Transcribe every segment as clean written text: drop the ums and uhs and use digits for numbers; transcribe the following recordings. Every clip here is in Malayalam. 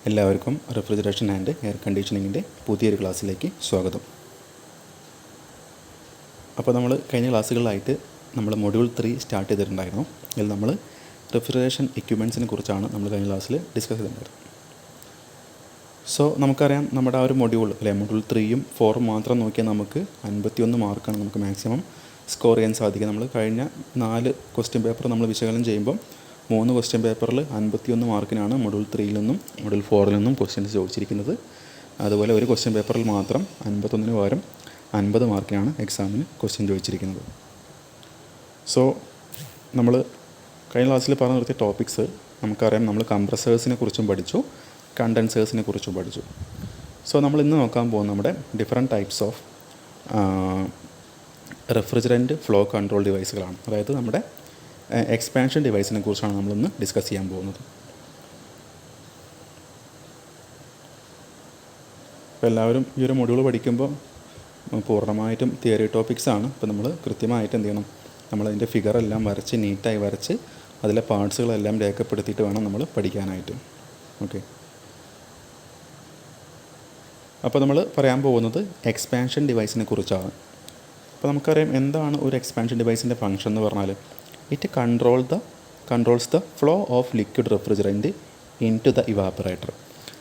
എല്ലാവർക്കും റെഫ്രിജറേഷൻ ആൻഡ് എയർ കണ്ടീഷനിങ്ങിൻ്റെ പുതിയൊരു ക്ലാസ്സിലേക്ക് സ്വാഗതം. അപ്പോൾ നമ്മൾ കഴിഞ്ഞ ക്ലാസ്സുകളിലായിട്ട് നമ്മൾ മൊഡ്യൂൾ 3 സ്റ്റാർട്ട് ചെയ്തിട്ടുണ്ടായിരുന്നു. അതിൽ നമ്മൾ റെഫ്രിജറേഷൻ എക്യുപ്മെൻറ്റ്സിനെ കുറിച്ചാണ് നമ്മൾ കഴിഞ്ഞ ക്ലാസ്സിൽ ഡിസ്കസ് ചെയ്തിട്ടുണ്ടായിരുന്നത്. സോ നമുക്കറിയാം നമ്മുടെ ആ ഒരു മൊഡ്യൂൾ അല്ലെ, മൊഡ്യൂൾ 3യും 4 മാത്രം നോക്കിയാൽ നമുക്ക് 51 മാർക്കാണ് നമുക്ക് മാക്സിമം സ്കോർ ചെയ്യാൻ സാധിക്കുക. നമ്മൾ കഴിഞ്ഞ 4 ക്വസ്റ്റ്യൻ പേപ്പർ നമ്മൾ വിശകലനം ചെയ്യുമ്പം 3 ക്വസ്റ്റ്യൻ പേപ്പറിൽ 51 മാർക്കിനാണ് മൊഡ്യൂൾ 3യിൽ നിന്നും മൊഡ്യൂൾ 4ൽ നിന്നും ക്വസ്റ്റ്യൻസ് ചോദിച്ചിരിക്കുന്നത്. അതുപോലെ ഒരു ക്വസ്റ്റ്യൻ പേപ്പറിൽ മാത്രം 51 പകരം 50 മാർക്കിനാണ് എക്സാമിന് ക്വസ്റ്റ്യൻ ചോദിച്ചിരിക്കുന്നത്. സോ നമ്മൾ കഴിഞ്ഞ ക്ലാസ്സിൽ പറഞ്ഞു നിർത്തിയ ടോപ്പിക്സ് നമുക്കറിയാം. നമ്മൾ കംപ്രസേഴ്സിനെ കുറിച്ചും പഠിച്ചു, കണ്ടൻസേഴ്സിനെ കുറിച്ചും പഠിച്ചു. സോ നമ്മൾ ഇന്ന് നോക്കാൻ പോകുന്ന നമ്മുടെ different types of refrigerant flow control ഡിവൈസുകളാണ്. അതായത് നമ്മുടെ എക്സ്പാൻഷൻ ഡിവൈസിനെ കുറിച്ചാണ് നമ്മളിന്ന് ഡിസ്കസ് ചെയ്യാൻ പോകുന്നത്. അപ്പോൾ എല്ലാവരും ഈ ഒരു മൊഡ്യൂൾ പഠിക്കുമ്പോൾ പൂർണ്ണമായിട്ടും തിയറി ടോപ്പിക്സാണ്. അപ്പോൾ നമ്മൾ കൃത്യമായിട്ട് എന്ത് ചെയ്യണം, നമ്മളതിൻ്റെ ഫിഗറെല്ലാം വരച്ച് നീറ്റായി വരച്ച് അതിലെ പാർട്സുകളെല്ലാം രേഖപ്പെടുത്തിയിട്ട് വേണം നമ്മൾ പഠിക്കാനായിട്ട്. ഓക്കെ, അപ്പോൾ നമ്മൾ പറയാൻ പോകുന്നത് എക്സ്പാൻഷൻ ഡിവൈസിനെ കുറിച്ചാണ്. അപ്പോൾ നമുക്കറിയാം എന്താണ് ഒരു എക്സ്പാൻഷൻ ഡിവൈസിൻ്റെ ഫംഗ്ഷൻ എന്ന് പറഞ്ഞാൽ, it controls the flow of liquid refrigerant into the evaporator.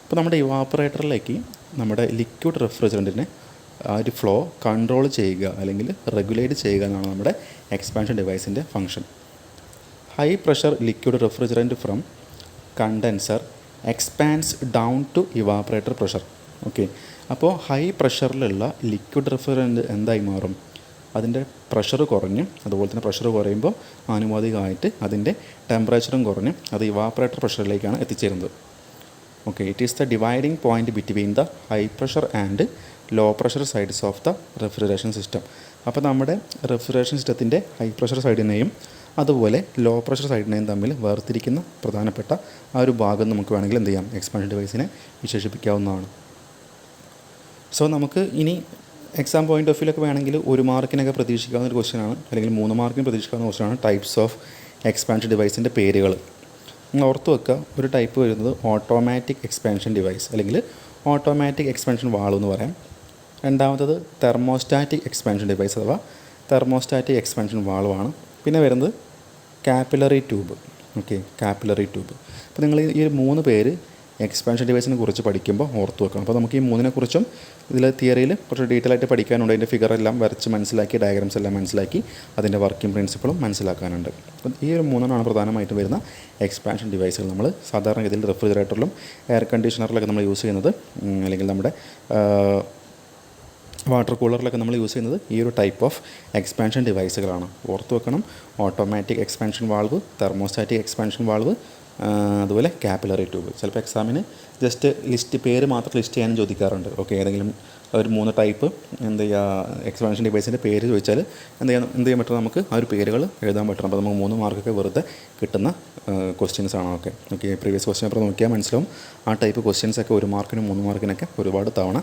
അപ്പോൾ നമ്മുടെ ഇവാപ്പറേറ്ററിലേക്ക് നമ്മുടെ ലിക്വിഡ് റെഫ്രിജറൻറ്റിനെ ആ ഒരു ഫ്ലോ കൺട്രോൾ ചെയ്യുക അല്ലെങ്കിൽ റെഗുലേറ്റ് ചെയ്യുക എന്നാണ് നമ്മുടെ എക്സ്പാൻഷൻ ഡിവൈസിൻ്റെ function. High pressure liquid refrigerant from condenser expands down to evaporator pressure. Okay, അപ്പോൾ ഹൈ പ്രഷറിലുള്ള ലിക്വിഡ് റെഫ്രിജറൻറ്റ് എന്തായി മാറും, അതിൻ്റെ പ്രഷർ കുറഞ്ഞ്, അതുപോലെ തന്നെ പ്രഷർ കുറയുമ്പോൾ ആനുപാതികമായിട്ട് അതിൻ്റെ ടെമ്പറേച്ചറും കുറഞ്ഞ് അത് ഇവാപ്പറേറ്റർ പ്രഷറിലേക്കാണ് എത്തിച്ചേരുന്നത്. Okay, it is the dividing point between the high pressure and low pressure sides of the refrigeration system. അപ്പോൾ നമ്മുടെ റെഫ്രിജറേഷൻ സിസ്റ്റത്തിൻ്റെ ഹൈ പ്രഷർ സൈഡിനെയും അതുപോലെ ലോ പ്രഷർ സൈഡിനെയും തമ്മിൽ വേർതിരിക്കുന്ന പ്രധാനപ്പെട്ട ആ ഒരു ഭാഗം നമുക്ക് വേണമെങ്കിൽ എന്ത് ചെയ്യാം, എക്സ്പാൻഷൻ ഡിവൈസിനെ വിശേഷിപ്പിക്കാവുന്നതാണ്. സോ നമുക്ക് ഇനി എക്സാം പോയിൻ്റ് ഓഫ് വ്യൂലൊക്കെ വേണമെങ്കിൽ 1 മാർക്കിനൊക്കെ പ്രതീക്ഷിക്കാവുന്ന ഒരു ക്വസ്റ്റ്യനാണ്, അല്ലെങ്കിൽ 3 മാർക്കിന് പ്രതീക്ഷിക്കാവുന്ന ക്വസ്റ്റ്യനാണ് ടൈപ്സ് ഓഫ് എക്സ്പാൻഷൻ ഡിവൈസിൻ്റെ പേരുകൾ. നിങ്ങൾ ഓർത്ത് വെക്കുക, ഒരു ടൈപ്പ് വരുന്നത് ഓട്ടോമാറ്റിക് എക്സ്പാൻഷൻ ഡിവൈസ് അല്ലെങ്കിൽ ഓട്ടോമാറ്റിക് എക്സ്പാൻഷൻ വാൾവ് എന്ന് പറയാം. രണ്ടാമത്തത് തെർമോസ്റ്റാറ്റിക് എക്സ്പാൻഷൻ ഡിവൈസ് അഥവാ തെർമോസ്റ്റാറ്റിക് എക്സ്പാൻഷൻ വാൾവാണ്. പിന്നെ വരുന്നത് capillary tube. Okay, capillary tube. അപ്പോൾ നിങ്ങൾ ഈ 3 പേര് എക്സ്പാൻഷൻ ഡിവൈസിനെ കുറിച്ച് പഠിക്കുമ്പോൾ ഓർത്ത് വെക്കണം. അപ്പോൾ നമുക്ക് ഈ 3 ഇതിൽ തിയറിയിൽ കുറച്ച് ഡീറ്റെയിൽ ആയിട്ട് പഠിക്കാനുണ്ട്. അതിൻ്റെ ഫിഗറെല്ലാം വരച്ച് മനസ്സിലാക്കി, ഡയഗ്രാംസ് എല്ലാം മനസ്സിലാക്കി, അതിൻ്റെ വർക്കിംഗ് പ്രിൻസിപ്പിളും മനസ്സിലാക്കാനുണ്ട്. അപ്പോൾ ഈ 3 പ്രധാനമായിട്ടും വരുന്ന എക്സ്പാൻഷൻ ഡിവൈസുകൾ. നമ്മൾ സാധാരണഗതിയിൽ റെഫ്രിജറേറ്ററിലും എയർ കണ്ടീഷണറിലൊക്കെ നമ്മൾ യൂസ് ചെയ്യുന്നത്, അല്ലെങ്കിൽ നമ്മുടെ വാട്ടർ കൂളറിലൊക്കെ നമ്മൾ യൂസ് ചെയ്യുന്നത് ഈ ഒരു ടൈപ്പ് ഓഫ് എക്സ്പാൻഷൻ ഡിവൈസുകളാണ്. ഓർത്ത് വെക്കണം, automatic expansion valve, thermostatic expansion valve, അതുപോലെ കാപ്പിലറി ട്യൂബ്. ചിലപ്പോൾ എക്സാമിന് ജസ്റ്റ് പേര് മാത്രം ലിസ്റ്റ് ചെയ്യാനും ചോദിക്കാറുണ്ട്. ഓക്കെ, ഏതെങ്കിലും ഒരു 3 ടൈപ്പ് എന്ത് ചെയ്യുക, എക്സ്പാൻഷൻ ഡിവൈസിൻ്റെ പേര് ചോദിച്ചാൽ എന്ത് ചെയ്യാൻ പറ്റും, നമുക്ക് ആ ഒരു പേരുകൾ എഴുതാൻ പറ്റണം. അപ്പോൾ നമുക്ക് 3 മാർക്കൊക്കെ വെറുതെ കിട്ടുന്ന ക്വസ്റ്റ്യൻസ് ആണ്. ഓക്കെ, പ്രീവിയസ് ക്വസ്റ്റ്യൻ പേപ്പർ നോക്കിയാൽ മനസ്സിലാവും. ആ ടൈപ്പ് ക്വസ്റ്റ്യൻസൊക്കെ 1 മാർക്കിനും 3 മാർക്കിനൊക്കെ ഒരുപാട് തവണ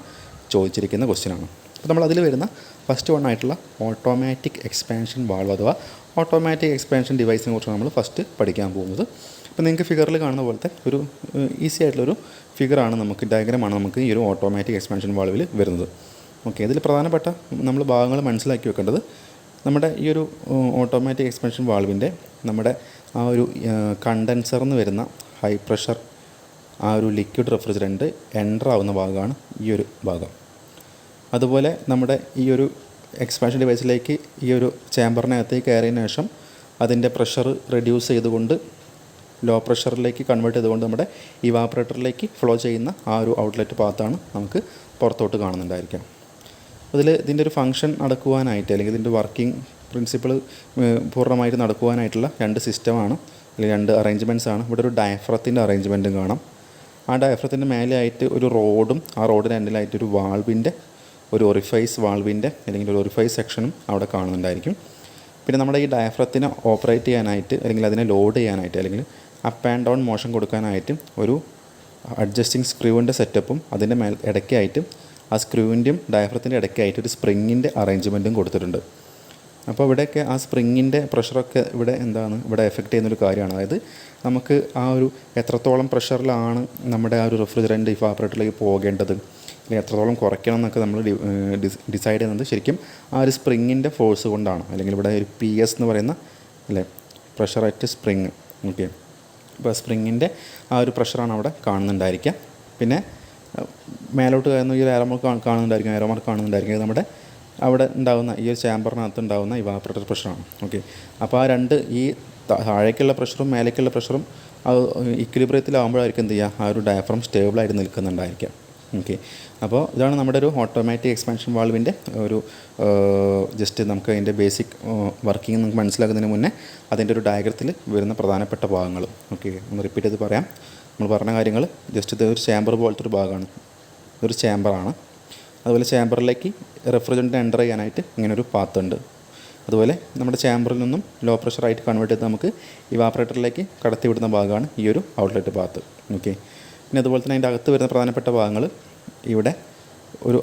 ചോദിച്ചിരിക്കുന്ന ക്വസ്റ്റ്യനാണ്. അപ്പോൾ നമ്മൾ അതിൽ വരുന്ന ഫസ്റ്റ് ആയിട്ടുള്ള ഓട്ടോമാറ്റിക് എക്സ്പാൻഷൻ വാൾവ് അഥവാ ഓട്ടോമാറ്റിക് എക്സ്പാൻഷൻ ഡിവൈസിനെ കുറിച്ചാണ് നമ്മൾ ഫസ്റ്റ് പഠിക്കാൻ പോകുന്നത്. അപ്പോൾ നിങ്ങൾക്ക് ഫിഗറിൽ കാണുന്ന പോലത്തെ ഒരു ഈസി ആയിട്ടുള്ളൊരു ഫിഗറാണ്, നമുക്ക് ഡയഗ്രമാണ് നമുക്ക് ഈ ഒരു ഓട്ടോമാറ്റിക് എക്സ്പാൻഷൻ വാൾവിൽ വരുന്നത്. ഓക്കെ, ഇതിൽ പ്രധാനപ്പെട്ട നമ്മൾ ഭാഗങ്ങൾ മനസ്സിലാക്കി വെക്കേണ്ടത്, നമ്മുടെ ഈ ഒരു ഓട്ടോമാറ്റിക് എക്സ്പാൻഷൻ വാൾവിൻ്റെ നമ്മുടെ ആ ഒരു കണ്ടൻസറിന്ന് വരുന്ന ഹൈ പ്രഷർ ആ ഒരു ലിക്വിഡ് റെഫ്രിജറൻറ്റ് എൻ്റർ ആവുന്ന ഭാഗമാണ് ഈ ഒരു ഭാഗം. അതുപോലെ നമ്മുടെ ഈ ഒരു എക്സ്പാൻഷൻ ഡിവൈസിലേക്ക് ഈ ഒരു ചേമ്പറിനകത്തേക്ക് കയറിയതിന് ശേഷം അതിൻ്റെ പ്രഷർ റെഡ്യൂസ് ചെയ്തുകൊണ്ട് ലോ പ്രഷറിലേക്ക് കൺവേർട്ട് ചെയ്തുകൊണ്ട് നമ്മുടെ ഇവാപ്പറേറ്ററിലേക്ക് ഫ്ലോ ചെയ്യുന്ന ആ ഒരു ഔട്ട്ലെറ്റ് പാത്താണ് നമുക്ക് പുറത്തോട്ട് കാണുന്നുണ്ടായിരിക്കാം. ഇതിൻ്റെ ഒരു ഫംഗ്ഷൻ നടക്കുവാനായിട്ട്, അല്ലെങ്കിൽ ഇതിൻ്റെ വർക്കിംഗ് പ്രിൻസിപ്പിൾ പൂർണ്ണമായിട്ട് നടക്കുവാനായിട്ടുള്ള 2 സിസ്റ്റമാണ്, അല്ലെങ്കിൽ 2 അറേഞ്ച്മെൻറ്റ്സ് ആണ്. ഇവിടെ ഒരു ഡയഫ്രത്തിൻ്റെ അറേഞ്ച്മെൻറ്റും കാണാം. ആ ഡയഫ്രത്തിൻ്റെ മേലെയായിട്ട് ഒരു റോഡും ആ റോഡിൻ്റെ എൻഡിലായിട്ട് ഒരു വാൾവിൻ്റെ ഒരു ഒറിഫൈസ് വാൾവിൻ്റെ അല്ലെങ്കിൽ ഒരു ഒറിഫൈസ് സെക്ഷനും അവിടെ കാണുന്നുണ്ടായിരിക്കും. പിന്നെ നമ്മുടെ ഈ ഡയഫ്രത്തിനെ ഓപ്പറേറ്റ് ചെയ്യാനായിട്ട്, അല്ലെങ്കിൽ അതിനെ ലോഡ് ചെയ്യാനായിട്ട്, അല്ലെങ്കിൽ അപ്പ് ആൻഡ് ഡൗൺ മോഷൻ കൊടുക്കാനായിട്ട് ഒരു അഡ്ജസ്റ്റിംഗ് സ്ക്രൂവിൻ്റെ സെറ്റപ്പും അതിൻ്റെ ഇടയ്ക്കായിട്ട് ആ സ്ക്രൂവിൻ്റെയും ഡയഫ്രത്തിൻ്റെ ഇടയ്ക്കായിട്ട് ഒരു സ്പ്രിങ്ങിൻ്റെ അറേഞ്ച്മെൻറ്റും കൊടുത്തിട്ടുണ്ട്. അപ്പോൾ ഇവിടെയൊക്കെ ആ സ്പ്രിങ്ങിൻ്റെ പ്രഷറൊക്കെ ഇവിടെ എഫക്റ്റ് ചെയ്യുന്നൊരു കാര്യമാണ്. അതായത് നമുക്ക് ആ ഒരു എത്രത്തോളം പ്രഷറിലാണ് നമ്മുടെ ആ ഒരു റെഫ്രിജറൻറ്റ് ഇവാപറേറ്ററിലേക്ക് പോകേണ്ടത്, അല്ലെങ്കിൽ എത്രത്തോളം കുറയ്ക്കണം എന്നൊക്കെ നമ്മൾ ഡിസൈഡ് ചെയ്യുന്നത് ശരിക്കും ആ ഒരു സ്പ്രിങ്ങിൻ്റെ ഫോഴ്സ് കൊണ്ടാണ്. അല്ലെങ്കിൽ ഇവിടെ ഒരു PS എന്ന് പറയുന്ന അല്ലേ, പ്രഷർ അറ്റ് സ്പ്രിങ്. ഓക്കെ, അപ്പോൾ സ്പ്രിങ്ങിൻ്റെ ആ ഒരു പ്രഷറാണ് അവിടെ കാണുന്നുണ്ടായിരിക്കുക. പിന്നെ മേലോട്ട് കയറുന്ന ഈ ഒരു എയറോമാർക്ക് കാണുന്നുണ്ടായിരിക്കും നമ്മുടെ അവിടെ ഉണ്ടാകുന്ന ഈ ഒരു ചാമ്പറിനകത്ത് ഉണ്ടാകുന്ന ഇവാപറേറ്റർ പ്രഷറാണ്. ഓക്കെ, അപ്പോൾ ആ രണ്ട് ഈ താഴേക്കുള്ള പ്രഷറും മേലേക്കുള്ള പ്രഷറും അത് ഇക്വിലിബ്രിയത്തിലാകുമ്പോഴായിരിക്കും എന്ത് ചെയ്യുക, ആ ഒരു ഡയഫ്രം സ്റ്റേബിളായിട്ട് നിൽക്കുന്നുണ്ടായിരിക്കാം. ഓക്കെ, അപ്പോൾ ഇതാണ് നമ്മുടെ ഒരു ഓട്ടോമാറ്റിക് എക്സ്പാൻഷൻ വാൾവിൻ്റെ ഒരു ജസ്റ്റ് നമുക്ക് അതിൻ്റെ ബേസിക് വർക്കിംഗ് നമുക്ക് മനസ്സിലാക്കുന്നതിന് മുന്നേ അതിൻ്റെ ഒരു ഡയഗ്രത്തിൽ വരുന്ന പ്രധാനപ്പെട്ട ഭാഗങ്ങൾ ഓക്കെ ഒന്ന് റിപ്പീറ്റ് ചെയ്ത് പറയാം. നമ്മൾ പറഞ്ഞ കാര്യങ്ങൾ ജസ്റ്റ് ഇത് ഒരു ചേമ്പർ പോലത്തെ ഒരു ഭാഗമാണ്, ഇതൊരു ചേമ്പറാണ്. അതുപോലെ ചേമ്പറിലേക്ക് റെഫ്രിജറൻറ്റ് എൻ്റർ ചെയ്യാനായിട്ട് ഇങ്ങനൊരു പാത്ത് ഉണ്ട്. അതുപോലെ നമ്മുടെ ചേമ്പറിൽ നിന്നും ലോ പ്രഷറായിട്ട് കൺവേർട്ട് ചെയ്ത് നമുക്ക് ഇവാപറേറ്ററിലേക്ക് കടത്തി വിടുന്ന ഭാഗമാണ് ഈ ഒരു ഔട്ട്ലെറ്റ് പാത്ത്. ഓക്കെ, പിന്നെ അതുപോലെ തന്നെ അതിൻ്റെ അകത്ത് വരുന്ന പ്രധാനപ്പെട്ട ഭാഗങ്ങൾ ഇവിടെ ഒരു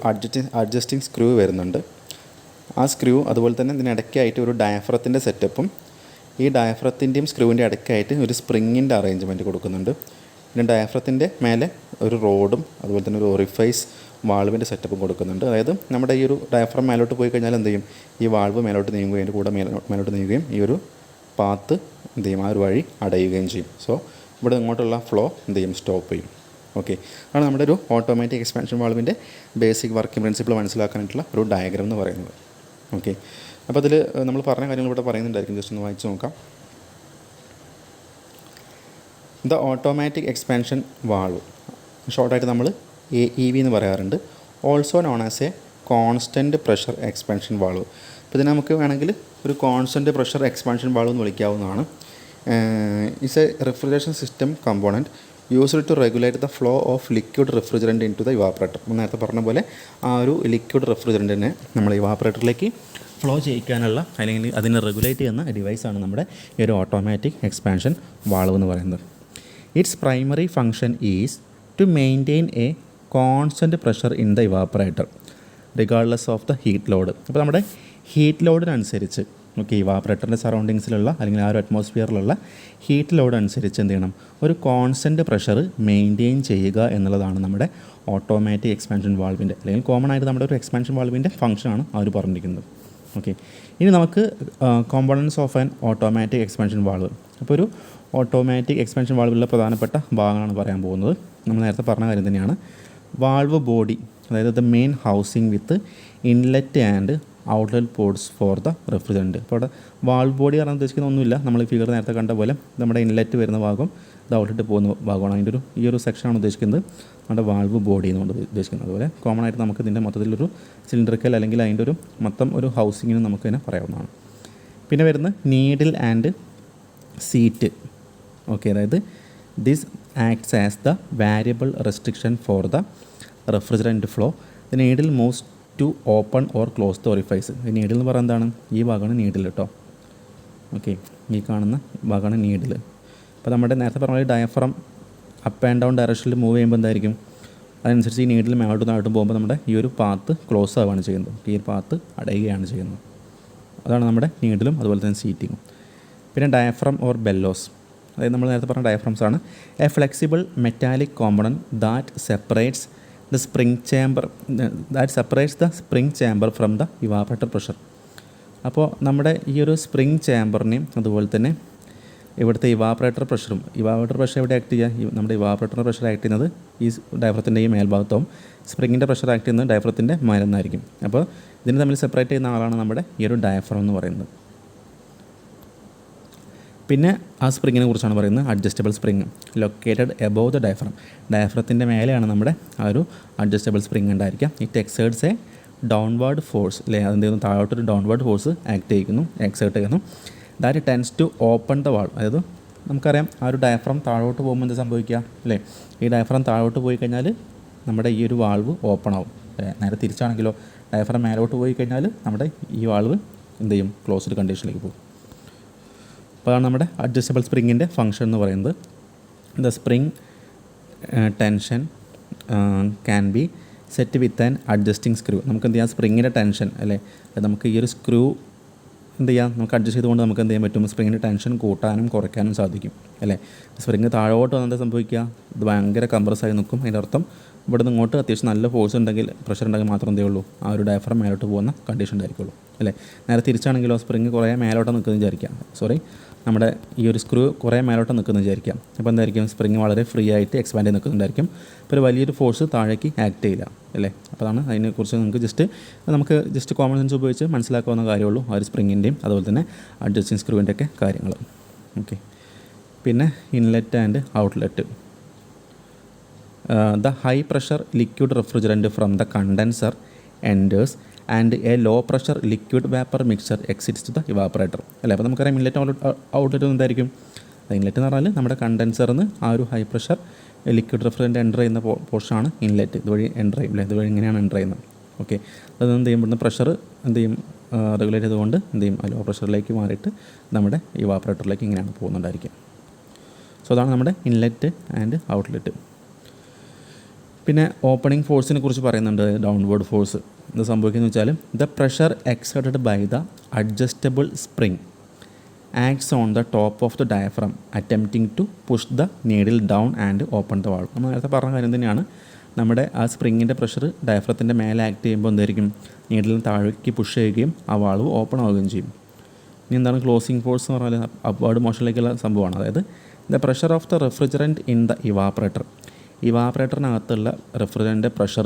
അഡ്ജസ്റ്റിംഗ് സ്ക്രൂ വരുന്നുണ്ട്. ആ സ്ക്രൂ അതുപോലെ തന്നെ ഇതിനിടയ്ക്കായിട്ട് ഒരു ഡയഫ്രത്തിൻ്റെ സെറ്റപ്പും ഈ ഡയഫ്രത്തിൻ്റെയും സ്ക്രൂവിൻ്റെ ഇടയ്ക്കായിട്ട് ഒരു സ്പ്രിങ്ങിൻ്റെ അറേഞ്ച്മെൻറ്റ് കൊടുക്കുന്നുണ്ട്. പിന്നെ ഡയഫ്രത്തിൻ്റെ മേലെ ഒരു റോഡും അതുപോലെ തന്നെ ഒരു ഒറിഫൈസ് വാൾവിൻ്റെ സെറ്റപ്പും കൊടുക്കുന്നുണ്ട്. അതായത് നമ്മുടെ ഈ ഒരു ഡയഫ്രം മേലോട്ട് പോയി കഴിഞ്ഞാൽ എന്ത് ചെയ്യും, ഈ വാൾവ് മേലോട്ട് നീങ്ങുകയും അതിൻ്റെ കൂടെ മേലോട്ട് നീങ്ങുകയും ഈ ഒരു പാത്ത് എന്ത് ചെയ്യും, ആ ഒരു വഴി അടയുകയും ചെയ്യും. സോ ഇവിടെ ഇങ്ങോട്ടുള്ള ഫ്ലോ എന്ത് ചെയ്യും, സ്റ്റോപ്പ് ചെയ്യും. ഓക്കെ, അതാണ് നമ്മുടെ ഒരു ഓട്ടോമാറ്റിക് എക്സ്പാൻഷൻ വാൾവിൻ്റെ ബേസിക് വർക്കിംഗ് പ്രിൻസിപ്പിൾ മനസ്സിലാക്കാനായിട്ടുള്ള ഒരു ഡയഗ്രാം എന്ന് പറയുന്നത്. ഓക്കെ, അപ്പോൾ അതിൽ നമ്മൾ പറഞ്ഞ കാര്യങ്ങൾ ഇവിടെ പറയുന്നുണ്ടായിരിക്കും, ജസ്റ്റ് ഒന്ന് വായിച്ച് നോക്കാം. ദ ഓട്ടോമാറ്റിക് എക്സ്പാൻഷൻ വാൾവ്, ഷോർട്ടായിട്ട് നമ്മൾ AEV എന്ന് പറയാറുണ്ട്. Also known as A constant pressure expansion valve. അപ്പോൾ ഇതിനെ നമുക്ക് വേണമെങ്കിൽ ഒരു കോൺസ്റ്റൻറ്റ് പ്രഷർ എക്സ്പാൻഷൻ വാൾവ് എന്ന് വിളിക്കാവുന്നതാണ്. It's a refrigeration system component used to regulate the flow of liquid refrigerant into the evaporator. നേരത്തെ പറഞ്ഞ പോലെ ആ ഒരു ലിക്വിഡ് റെഫ്രിജറൻറ്റിനെ നമ്മൾ ഇവാപറേറ്ററിലേക്ക് ഫ്ലോ ചെയ്യിക്കാനുള്ള അല്ലെങ്കിൽ അതിനെ റെഗുലേറ്റ് ചെയ്യുന്ന ഡിവൈസാണ് നമ്മുടെ ഈ ഒരു ഓട്ടോമാറ്റിക് എക്സ്പാൻഷൻ വാൾവ് എന്ന് പറയുന്നത്. Its primary function is to maintain a constant pressure in the evaporator regardless of the heat load. അപ്പോൾ നമ്മുടെ ഹീറ്റ് ലോഡിനനുസരിച്ച് ഓക്കെ ഇവാപറേറ്ററിൻ്റെ സറൗണ്ടിങ്സിലുള്ള അല്ലെങ്കിൽ ആ ഒരു അറ്റ്മോസ്ഫിയറിലുള്ള ഹീറ്റ് ലോഡ് അനുസരിച്ച് എന്ത് ചെയ്യണം, ഒരു കോൺസ്റ്റൻറ്റ് പ്രഷർ മെയിൻറ്റെയിൻ ചെയ്യുക എന്നുള്ളതാണ് നമ്മുടെ ഓട്ടോമാറ്റിക് എക്സ്പാൻഷൻ വാൾവിൻ്റെ അല്ലെങ്കിൽ കോമൺ ആയിട്ട് നമ്മുടെ ഒരു എക്സ്പാൻഷൻ വാൾവിൻ്റെ ഫംഗ്ഷനാണ് അവർ പറഞ്ഞിരിക്കുന്നത്. ഓക്കെ, ഇനി നമുക്ക് components of an automatic expansion valve. അപ്പോൾ ഒരു ഓട്ടോമാറ്റിക് എക്സ്പാൻഷൻ വാൾവിലുള്ള പ്രധാനപ്പെട്ട ഭാഗങ്ങളാണ് പറയാൻ പോകുന്നത്. നമ്മൾ നേരത്തെ പറഞ്ഞ കാര്യം തന്നെയാണ്. വാൾവ് ബോഡി, അതായത് the main housing with inlet and outlet ports four the refrigerant. അപ്പോൾ അവിടെ വാൾവ് ബോഡി പറഞ്ഞാൽ ഉദ്ദേശിക്കുന്ന ഒന്നുമില്ല, നമ്മൾ ഈ ഫിഗർ നേരത്തെ കണ്ട പോലെ നമ്മുടെ ഇൻലെറ്റ് വരുന്ന ഭാഗം ഇത് ഔട്ട്ലെറ്റ് പോകുന്ന ഭാഗമാണ്. അതിൻ്റെ ഈ ഒരു സെക്ഷനാണ് ഉദ്ദേശിക്കുന്നത് നമ്മുടെ വാൾവ് ബോഡി എന്നുകൊണ്ട് ഉദ്ദേശിക്കുന്നത്. അതുപോലെ കോമൺ ആയിട്ട് നമുക്ക് ഇതിൻ്റെ മൊത്തത്തിലൊരു സിലിണ്ടറിക്കൽ അല്ലെങ്കിൽ അതിൻ്റെ ഒരു മൊത്തം ഒരു ഹൗസിങ്ങിന് നമുക്ക് തന്നെ പറയാവുന്നതാണ്. പിന്നെ വരുന്ന നീഡിൽ ആൻഡ് സീറ്റ്. ഓക്കെ, അതായത് this acts as the variable restriction for the refrigerant flow. The needle moves to open or close the orifice. ഈ നീഡിൽ എന്ന് പറയുന്നത് എന്താണ്, ഈ ഭാഗമാണ് നീഡിൽ കേട്ടോ. ഓക്കെ, ഈ കാണുന്ന ഭാഗമാണ് നീഡിൽ. അപ്പോൾ നമ്മുടെ നേരത്തെ പറഞ്ഞ ഡയഫ്രം അപ്പ് ആൻഡ് ഡൗൺ ഡയറക്ഷനിൽ മൂവ് ചെയ്യുമ്പോൾ എന്തായിരിക്കും, അതനുസരിച്ച് ഈ നീഡിൽ മേലോട്ടും താഴോട്ടും പോകുമ്പോൾ നമ്മുടെ ഈ ഒരു പാത്ത് ക്ലോസ് ആവുകയാണ് ചെയ്യുന്നത്, ഈ ഒരു പാത്ത് അടയുകയാണ് ചെയ്യുന്നത്. അതാണ് നമ്മുടെ നീഡിലും അതുപോലെ തന്നെ സീറ്റിങ്ങും. പിന്നെ ഡയഫ്രം ഓർ ബെല്ലോസ്, അതായത് നമ്മൾ നേരത്തെ പറഞ്ഞ ഡയഫ്രംസ് ആണ്. A flexible metallic component that separates the spring chamber from the evaporator pressure. അപ്പോൾ നമ്മുടെ ഈ ഒരു സ്പ്രിങ് ചേമ്പറിനെയും അതുപോലെ തന്നെ ഇവിടുത്തെ ഇവാപറേറ്റർ പ്രഷർ എവിടെ ആക്ട് ചെയ്യുക, നമ്മുടെ ഇവാപറേറ്റർ പ്രഷർ ആക്ട് ചെയ്യുന്നത് ഈ ഡയഫ്രത്തിൻ്റെ ഈ മേൽഭാഗത്തും സ്പ്രിങ്ങിൻ്റെ പ്രഷർ ആക്ട് ചെയ്യുന്നത് ഡയഫ്രത്തിൻ്റെ മേലെന്നായിരിക്കും. അപ്പോൾ ഇതിനെ തമ്മിൽ സെപ്പറേറ്റ് ചെയ്യുന്ന ആളാണ് നമ്മുടെ ഈ ഒരു ഡയഫ്രം എന്ന് പറയുന്നത്. പിന്നെ ആ സ്പ്രിങ്ങിനെ കുറിച്ചാണ് പറയുന്നത്. Adjustable spring located above the ഡയഫ്രത്തിൻ്റെ മേലെയാണ് നമ്മുടെ ആ ഒരു അഡ്ജസ്റ്റബിൾ സ്പ്രിങ് ഉണ്ടായിരിക്കുക. It exerts a downward force, അല്ലേ, അതിൻ്റെ താഴോട്ടൊരു ഡൗൺവേർഡ് ഫോഴ്സ് എക്സേർട്ട് ചെയ്യുന്നു. That tends to open the valve. അതായത് നമുക്കറിയാം ആ ഒരു ഡയഫ്രം താഴോട്ട് പോകുമ്പോൾ എന്ത് സംഭവിക്കുക, അല്ലേ, ഈ ഡയഫ്രം താഴോട്ട് പോയി കഴിഞ്ഞാൽ നമ്മുടെ ഈ ഒരു വാൾവ് ഓപ്പൺ ആവും. നേരെ തിരിച്ചാണെങ്കിലോ ഡയഫ്രം മേലോട്ട് പോയി കഴിഞ്ഞാൽ നമ്മുടെ ഈ വാൾവ് എന്ത് ചെയ്യും, ക്ലോസ്ഡ് കണ്ടീഷനിലേക്ക് പോകും. അപ്പോൾ അതാണ് നമ്മുടെ അഡ്ജസ്റ്റബിൾ സ്പ്രിങ്ങിൻ്റെ ഫംഗ്ഷൻ എന്ന് പറയുന്നത്. The spring tension can be set with an adjusting screw. നമുക്ക് എന്ത് ചെയ്യാം, സ്പ്രിങ്ങിൻ്റെ ടെൻഷൻ അല്ലേ, നമുക്ക് ഈ ഒരു സ്ക്രൂ എന്ത് ചെയ്യാം, നമുക്ക് അഡ്ജസ്റ്റ് ചെയ്തുകൊണ്ട് നമുക്ക് എന്ത് ചെയ്യാൻ പറ്റും, സ്പ്രിങ്ങിൻ്റെ ടെൻഷൻ കൂട്ടാനും കുറയ്ക്കാനും സാധിക്കും അല്ലേ. സ്പ്രിങ് താഴോട്ട് വന്നാൽ സംഭവിക്കുക, ഇത് ഭയങ്കര കംപ്രസ്സായി നിൽക്കും. അതിൻ്റെ അർത്ഥം ഇവിടെ നിന്ന് ഇങ്ങോട്ട് അത്യാവശ്യം നല്ല ഫോഴ്സ് ഉണ്ടെങ്കിൽ, പ്രഷർ ഉണ്ടെങ്കിൽ മാത്രം എന്തേ ഉള്ളൂ, ആ ഒരു ഡയഫ്രം മേലോട്ട് പോകുന്ന കണ്ടീഷൻ ഉണ്ടായിരിക്കുള്ളൂ അല്ലേ. നേരെ തിരിച്ചാണെങ്കിലോ സ്പ്രിങ് കുറേ മേലോട്ട് നിൽക്കുന്നത് വിചാരിക്കാം, നമ്മുടെ ഈ ഒരു സ്ക്രൂ കുറേ മേലോട്ട് നിൽക്കുന്നത് വിചാരിക്കാം. അപ്പോൾ എന്തായിരിക്കും, സ്പ്രിങ് വളരെ ഫ്രീ ആയിട്ട് എക്സ്പാൻഡ് ചെയ്ത് നിൽക്കുന്നുണ്ടായിരിക്കും. അപ്പോൾ ഒരു വലിയൊരു ഫോഴ്സ് താഴേക്ക് ആക്ട് ചെയ്യില്ല അല്ലേ. അപ്പോൾ അതാണ് അതിനെക്കുറിച്ച് നമുക്ക് ജസ്റ്റ് കോമൺ സെൻസ് ഉപയോഗിച്ച് മനസ്സിലാക്കാവുന്ന കാര്യമുള്ളൂ, ആ ഒരു സ്പ്രിങ്ങിൻ്റെയും അതുപോലെ തന്നെ അഡ്ജസ്റ്റിംഗ് സ്ക്രൂവിൻ്റെ ഒക്കെ കാര്യങ്ങൾ. ഓക്കെ, പിന്നെ inlet and outlet. The high pressure liquid refrigerant from the condenser enters and a low pressure liquid vapor mixture exits to the evaporator അല്ലേ. അപ്പോൾ നമുക്കറിയാം ഇൻലെറ്റ് ഔട്ട്ലെറ്റ് എന്തായിരിക്കും. ഇൻലെറ്റ് എന്ന് പറഞ്ഞാൽ നമ്മുടെ കണ്ടൻസറിന് ആ ഒരു high pressure liquid refrigerant enter ചെയ്യുന്ന പോർഷനാണ് ഇൻലെറ്റ്. ഇതുവഴി എൻ്റർ ചെയ്യും അല്ലേ, ഇതുവഴി ഇങ്ങനെയാണ് എൻ്റർ ചെയ്യുന്നത്. ഓക്കെ, അത് എന്ത് ചെയ്യും, ഇവിടുന്ന് പ്രഷർ എന്ത് ചെയ്യും, റെഗുലേറ്റ് ചെയ്തുകൊണ്ട് എന്ത് ചെയ്യും, ലോ പ്രഷറിലേക്ക് മാറിയിട്ട് നമ്മുടെ ഇവാപ്പറേറ്ററിലേക്ക് ഇങ്ങനെയാണ് പോകുന്നുണ്ടായിരിക്കും. സോ അതാണ് നമ്മുടെ ഇൻലെറ്റ് ആൻഡ് ഔട്ട്ലെറ്റ്. പിന്നെ ഓപ്പണിംഗ് ഫോഴ്സിനെ കുറിച്ച് പറയുന്നുണ്ട്, ഡൗൺവേർഡ് ഫോഴ്സ്. ഇത് സംഭവിക്കുന്നത് വെച്ചാൽ the pressure exerted by the adjustable spring acts on the top of the diaphragm attempting to push the needle down and open the valve. നമ്മൾ നേരത്തെ പറഞ്ഞ കാര്യം തന്നെയാണ്. നമ്മുടെ ആ സ്പ്രിങ്ങിൻ്റെ പ്രഷർ ഡയഫ്രത്തിൻ്റെ മേലെ ആക്ട് ചെയ്യുമ്പോൾ എന്തായിരിക്കും, നീഡിലിന് താഴേക്ക് പുഷ് ചെയ്യുകയും ആ വാൾവ് ഓപ്പൺ ആവുകയും ചെയ്യും. ഇനി എന്താണ് ക്ലോസിംഗ് ഫോഴ്സ് എന്ന് പറഞ്ഞാൽ അപ്വേർഡ് മോഷനിലേക്കുള്ള സംഭവമാണ്. അതായത് the pressure of the refrigerant in the ഇവാപ്പറേറ്ററിനകത്തുള്ള റെഫ്രിജറൻറ്റിൻ്റെ pressure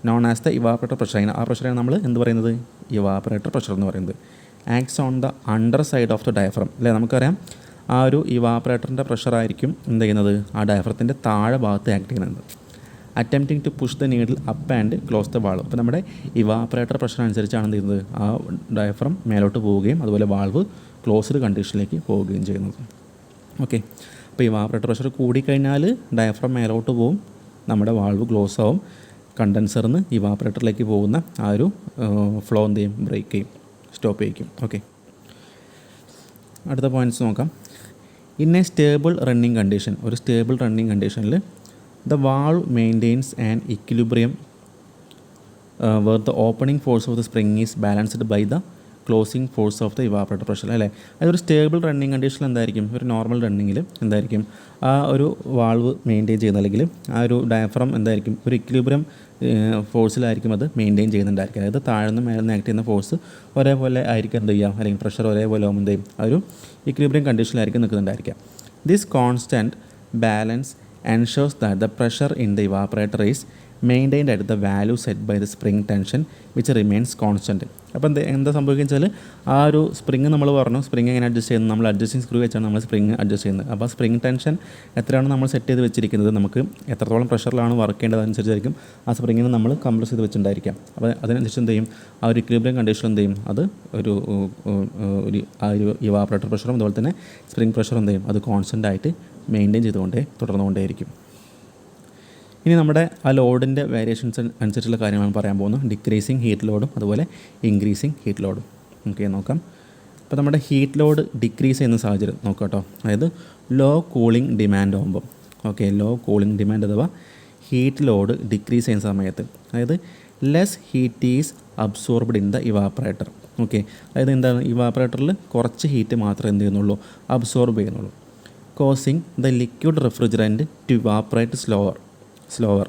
known as the evaporator pressure. ആ പ്രഷറാണ് നമ്മൾ എന്ത് പറയുന്നത്, ഇവാപ്പറേറ്റർ പ്രഷർ എന്ന് പറയുന്നത്. Acts on the under side of the diaphragm അല്ലേ. നമുക്കറിയാം ആ ഒരു ഇവാപ്പറേറ്ററിൻ്റെ പ്രഷറായിരിക്കും എന്ത് ചെയ്യുന്നത്, ആ ഡയഫ്രത്തിൻ്റെ താഴെ ഭാഗത്ത് ആക്ട് ചെയ്യുന്നത്. Attempting to push the needle up and close the valve. അപ്പോൾ നമ്മുടെ ഇവാപ്പറേറ്റർ പ്രഷർ അനുസരിച്ചാണ് എന്ത് ചെയ്യുന്നത്, ആ ഡയഫ്രം മേലോട്ട് പോവുകയും അതുപോലെ വാൾവ് ക്ലോസ്ഡ് കണ്ടീഷനിലേക്ക് പോവുകയും ചെയ്യുന്നത്. ഓക്കെ, അപ്പോൾ ഇവാപ്പറേറ്റർ പ്രഷർ കൂടിക്കഴിഞ്ഞാൽ ഡയഫ്രം മേലോട്ട് പോവും, നമ്മുടെ വാൾവ് ക്ലോസ് ആവും, കണ്ടൻസറിന് ഇവാപ്പറേറ്ററിലേക്ക് പോകുന്ന ആ ഒരു ഫ്ലോ എന്ത് ചെയ്യും, ബ്രേക്ക് ചെയ്യും, സ്റ്റോപ്പ് ചെയ്യിക്കും. ഓക്കെ, അടുത്ത പോയിൻറ്റ്സ് നോക്കാം. In a stable running condition, ഒരു സ്റ്റേബിൾ റണ്ണിങ് കണ്ടീഷനിൽ the valve maintains an equilibrium where the opening force of the spring is balanced by the closing force of the evaporator pressure അല്ലേ. അതൊരു സ്റ്റേബിൾ റണ്ണിങ് കണ്ടീഷനിൽ എന്തായിരിക്കും, ഒരു നോർമൽ റണ്ണിങ്ങിൽ എന്തായിരിക്കും, ആ ഒരു വാൾവ് മെയിൻറ്റെയിൻ ചെയ്യുന്ന, അല്ലെങ്കിൽ ആ ഒരു ഡയഫ്രം എന്തായിരിക്കും, ഒരു ഇക്വിലിബ്രിയം ഫോഴ്സിലായിരിക്കും അത് മെയിൻറ്റെയിൻ ചെയ്യുന്നുണ്ടായിരിക്കും. അതായത് താഴ്ന്ന് മേലെ നിന്ന് ആക്ട് ചെയ്യുന്ന ഫോഴ്സ് ഒരേപോലെ ആയിരിക്കും എന്ത് ചെയ്യുക, അല്ലെങ്കിൽ പ്രഷർ ഒരേപോലെ ആകുമ്പോൾ എന്ത് ചെയ്യും, ആ ഒരു ഇക്വിലിബ്രിയം കണ്ടീഷനിലായിരിക്കും നിൽക്കുന്നുണ്ടായിരിക്കുക. This constant balance ensures that the pressure in the evaporator is maintained at the value set by the spring tension which remains constant. അപ്പോൾ എന്താ സംഭവിക്കുന്നത് വെച്ചാൽ, ആ ഒരു സ്പ്രിങ് നമ്മൾ പറഞ്ഞു, സ്പ്രിങ് എങ്ങനെ അഡ്ജസ്റ്റ് ചെയ്യുന്നത്, നമ്മൾ അഡ്ജസ്റ്റിംഗ് സ്ക്രൂ വെച്ചാണ് നമ്മൾ സ്പ്രിങ് അഡ്ജസ്റ്റ് ചെയ്യുന്നത്. അപ്പോൾ സ്പ്രിങ് ടെൻഷൻ എത്രയാണ് നമ്മൾ സെറ്റ് ചെയ്ത് വെച്ചിരിക്കുന്നത്, നമുക്ക് എത്രത്തോളം പ്രഷറിലാണ് വർക്ക് ചെയ്യേണ്ടത് അനുസരിച്ചായിരിക്കും ആ സ്പ്രിങ്ങിന് നമ്മൾ കംപ്രസ് ചെയ്ത് വെച്ചിട്ടുണ്ടായിരിക്കാം. അപ്പോൾ അതിനനുസരിച്ച് എന്ത് ചെയ്യും, ആ ഒരു ഇക്വിലിബ്രിയം കണ്ടീഷൻ എന്ത് ചെയ്യും, അത് ആ ഒരു ഇവാപ്പറേറ്റർ പ്രഷറും അതുപോലെ തന്നെ സ്പ്രിങ് പ്രഷറും എന്ത് ചെയ്യും, അത് കോൺസ്റ്റൻ്റ് ആയിട്ട് മെയിൻറ്റെയിൻ തുടർന്നുകൊണ്ടേയിരിക്കും. ഇനി നമ്മുടെ ആ ലോഡിൻ്റെ വേരിയേഷൻസ് അനുസരിച്ചുള്ള കാര്യമാണ് പറയാൻ പോകുന്നത്. ഡിക്രീസിങ് ഹീറ്റ് ലോഡും അതുപോലെ ഇൻക്രീസിങ് ഹീറ്റ് ലോഡും. ഓക്കെ, നോക്കാം. അപ്പോൾ നമ്മുടെ ഹീറ്റ് ലോഡ് ഡിക്രീസ് ചെയ്യുന്ന സാഹചര്യം നോക്കാം കേട്ടോ. അതായത് ലോ കൂളിംഗ് ഡിമാൻഡ് ആകുമ്പോൾ, ഓക്കെ, ലോ കൂളിംഗ് ഡിമാൻഡ് അഥവാ ഹീറ്റ് ലോഡ് ഡിക്രീസ് ചെയ്യുന്ന സമയത്ത്, അതായത് less heat is absorbed in the evaporator. Okay, അതായത് എന്താണ്, ഇവാപ്പറേറ്ററിൽ കുറച്ച് ഹീറ്റ് മാത്രമേ എന്ത് ചെയ്യുന്നുള്ളൂ, അബ്സോർബ് ചെയ്യുന്നുള്ളൂ. Causing the liquid refrigerant to evaporate slower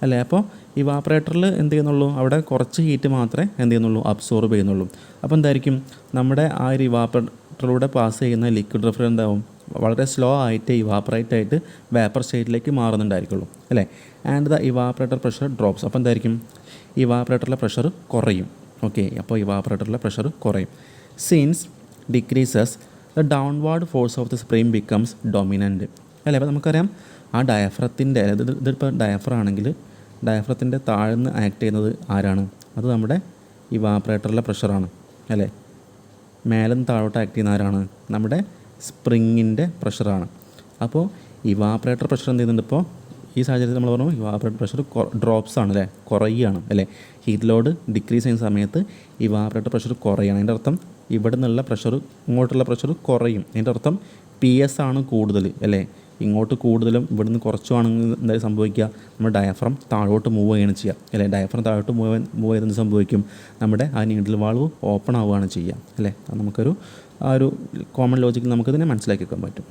അല്ലേ. അപ്പോൾ ഇവാപ്പറേറ്ററിൽ എന്ത് ചെയ്യുന്നുള്ളൂ, അവിടെ കുറച്ച് ഹീറ്റ് മാത്രമേ എന്ത് ചെയ്യുന്നുള്ളൂ, അബ്സോർബ് ചെയ്യുന്നുള്ളൂ. അപ്പോൾ എന്തായിരിക്കും, നമ്മുടെ ആ ഒരു ഇവാപ്പറേറ്ററിലൂടെ പാസ് ചെയ്യുന്ന ലിക്വിഡ് റെഫ്രിജറൻ്റ് ആവും വളരെ സ്ലോ ആയിട്ട് ഇവാപ്പറേറ്റ് ആയിട്ട് വേപ്പർ സ്റ്റേറ്റിലേക്ക് മാറുന്നുണ്ടായിരിക്കുള്ളൂ അല്ലേ. And the evaporator pressure drops. അപ്പോൾ എന്തായിരിക്കും, ഇവാപ്പറേറ്ററിലെ പ്രഷർ കുറയും. ഓക്കെ, അപ്പോൾ ഇവാപ്പറേറ്ററിലെ പ്രഷർ കുറയും. Since decreases the downward force of the spring becomes dominant അല്ലേ. അപ്പോൾ നമുക്കറിയാം ആ ഡയഫ്രത്തിൻ്റെ, ഇതിപ്പോൾ ഡയഫ്രം ആണെങ്കിൽ ഡയഫ്രത്തിൻ്റെ താഴ്ന്ന് ആക്ട് ചെയ്യുന്നത് ആരാണ്, അത് നമ്മുടെ ഇവാപ്പറേറ്ററിലെ പ്രഷറാണ് അല്ലേ. മേലെ നിന്ന് താഴോട്ട് ആക്ട് ചെയ്യുന്ന ആരാണ്, നമ്മുടെ സ്പ്രിങ്ങിൻ്റെ പ്രഷറാണ്. അപ്പോൾ ഇവാപ്പറേറ്റർ പ്രഷർ എന്ത് ചെയ്യുന്നുണ്ട്, ഇപ്പോൾ ഈ സാഹചര്യത്തിൽ നമ്മൾ പറഞ്ഞു ഇവാപ്പറേറ്റർ പ്രഷർ ഡ്രോപ്സ് ആണ് അല്ലേ, കുറയുകയാണ് അല്ലേ. ഹീറ്റ് ലോഡ് ഡിക്രീസ് ചെയ്യുന്ന സമയത്ത് ഇവാപ്പറേറ്റർ പ്രഷർ കുറയുകയാണ്. അതിൻ്റെ അർത്ഥം ഇവിടെ നിന്നുള്ള പ്രഷർ ഇങ്ങോട്ടുള്ള പ്രഷർ കുറയും. അതിൻ്റെ അർത്ഥം പി എസ് ആണ് കൂടുതൽ അല്ലേ, ഇങ്ങോട്ട് കൂടുതലും ഇവിടുന്ന് കുറച്ചുവാണെങ്കിൽ എന്തായാലും സംഭവിക്കുക, നമ്മുടെ ഡയഫ്രം താഴോട്ട് മൂവ് ചെയ്യുകയാണ് ചെയ്യുക അല്ലേ. ഡയഫ്രം താഴോട്ട് മൂവ് ചെയ്തെന്ന് സംഭവിക്കും, നമ്മുടെ ആ നീഡിൽ വാൾവ് ഓപ്പൺ ആവുകയാണ് ചെയ്യുക അല്ലേ. നമുക്കൊരു ആ ഒരു കോമൺ ലോജിക്കിൽ നമുക്കിതിനെ മനസ്സിലാക്കി വെക്കാൻ പറ്റും.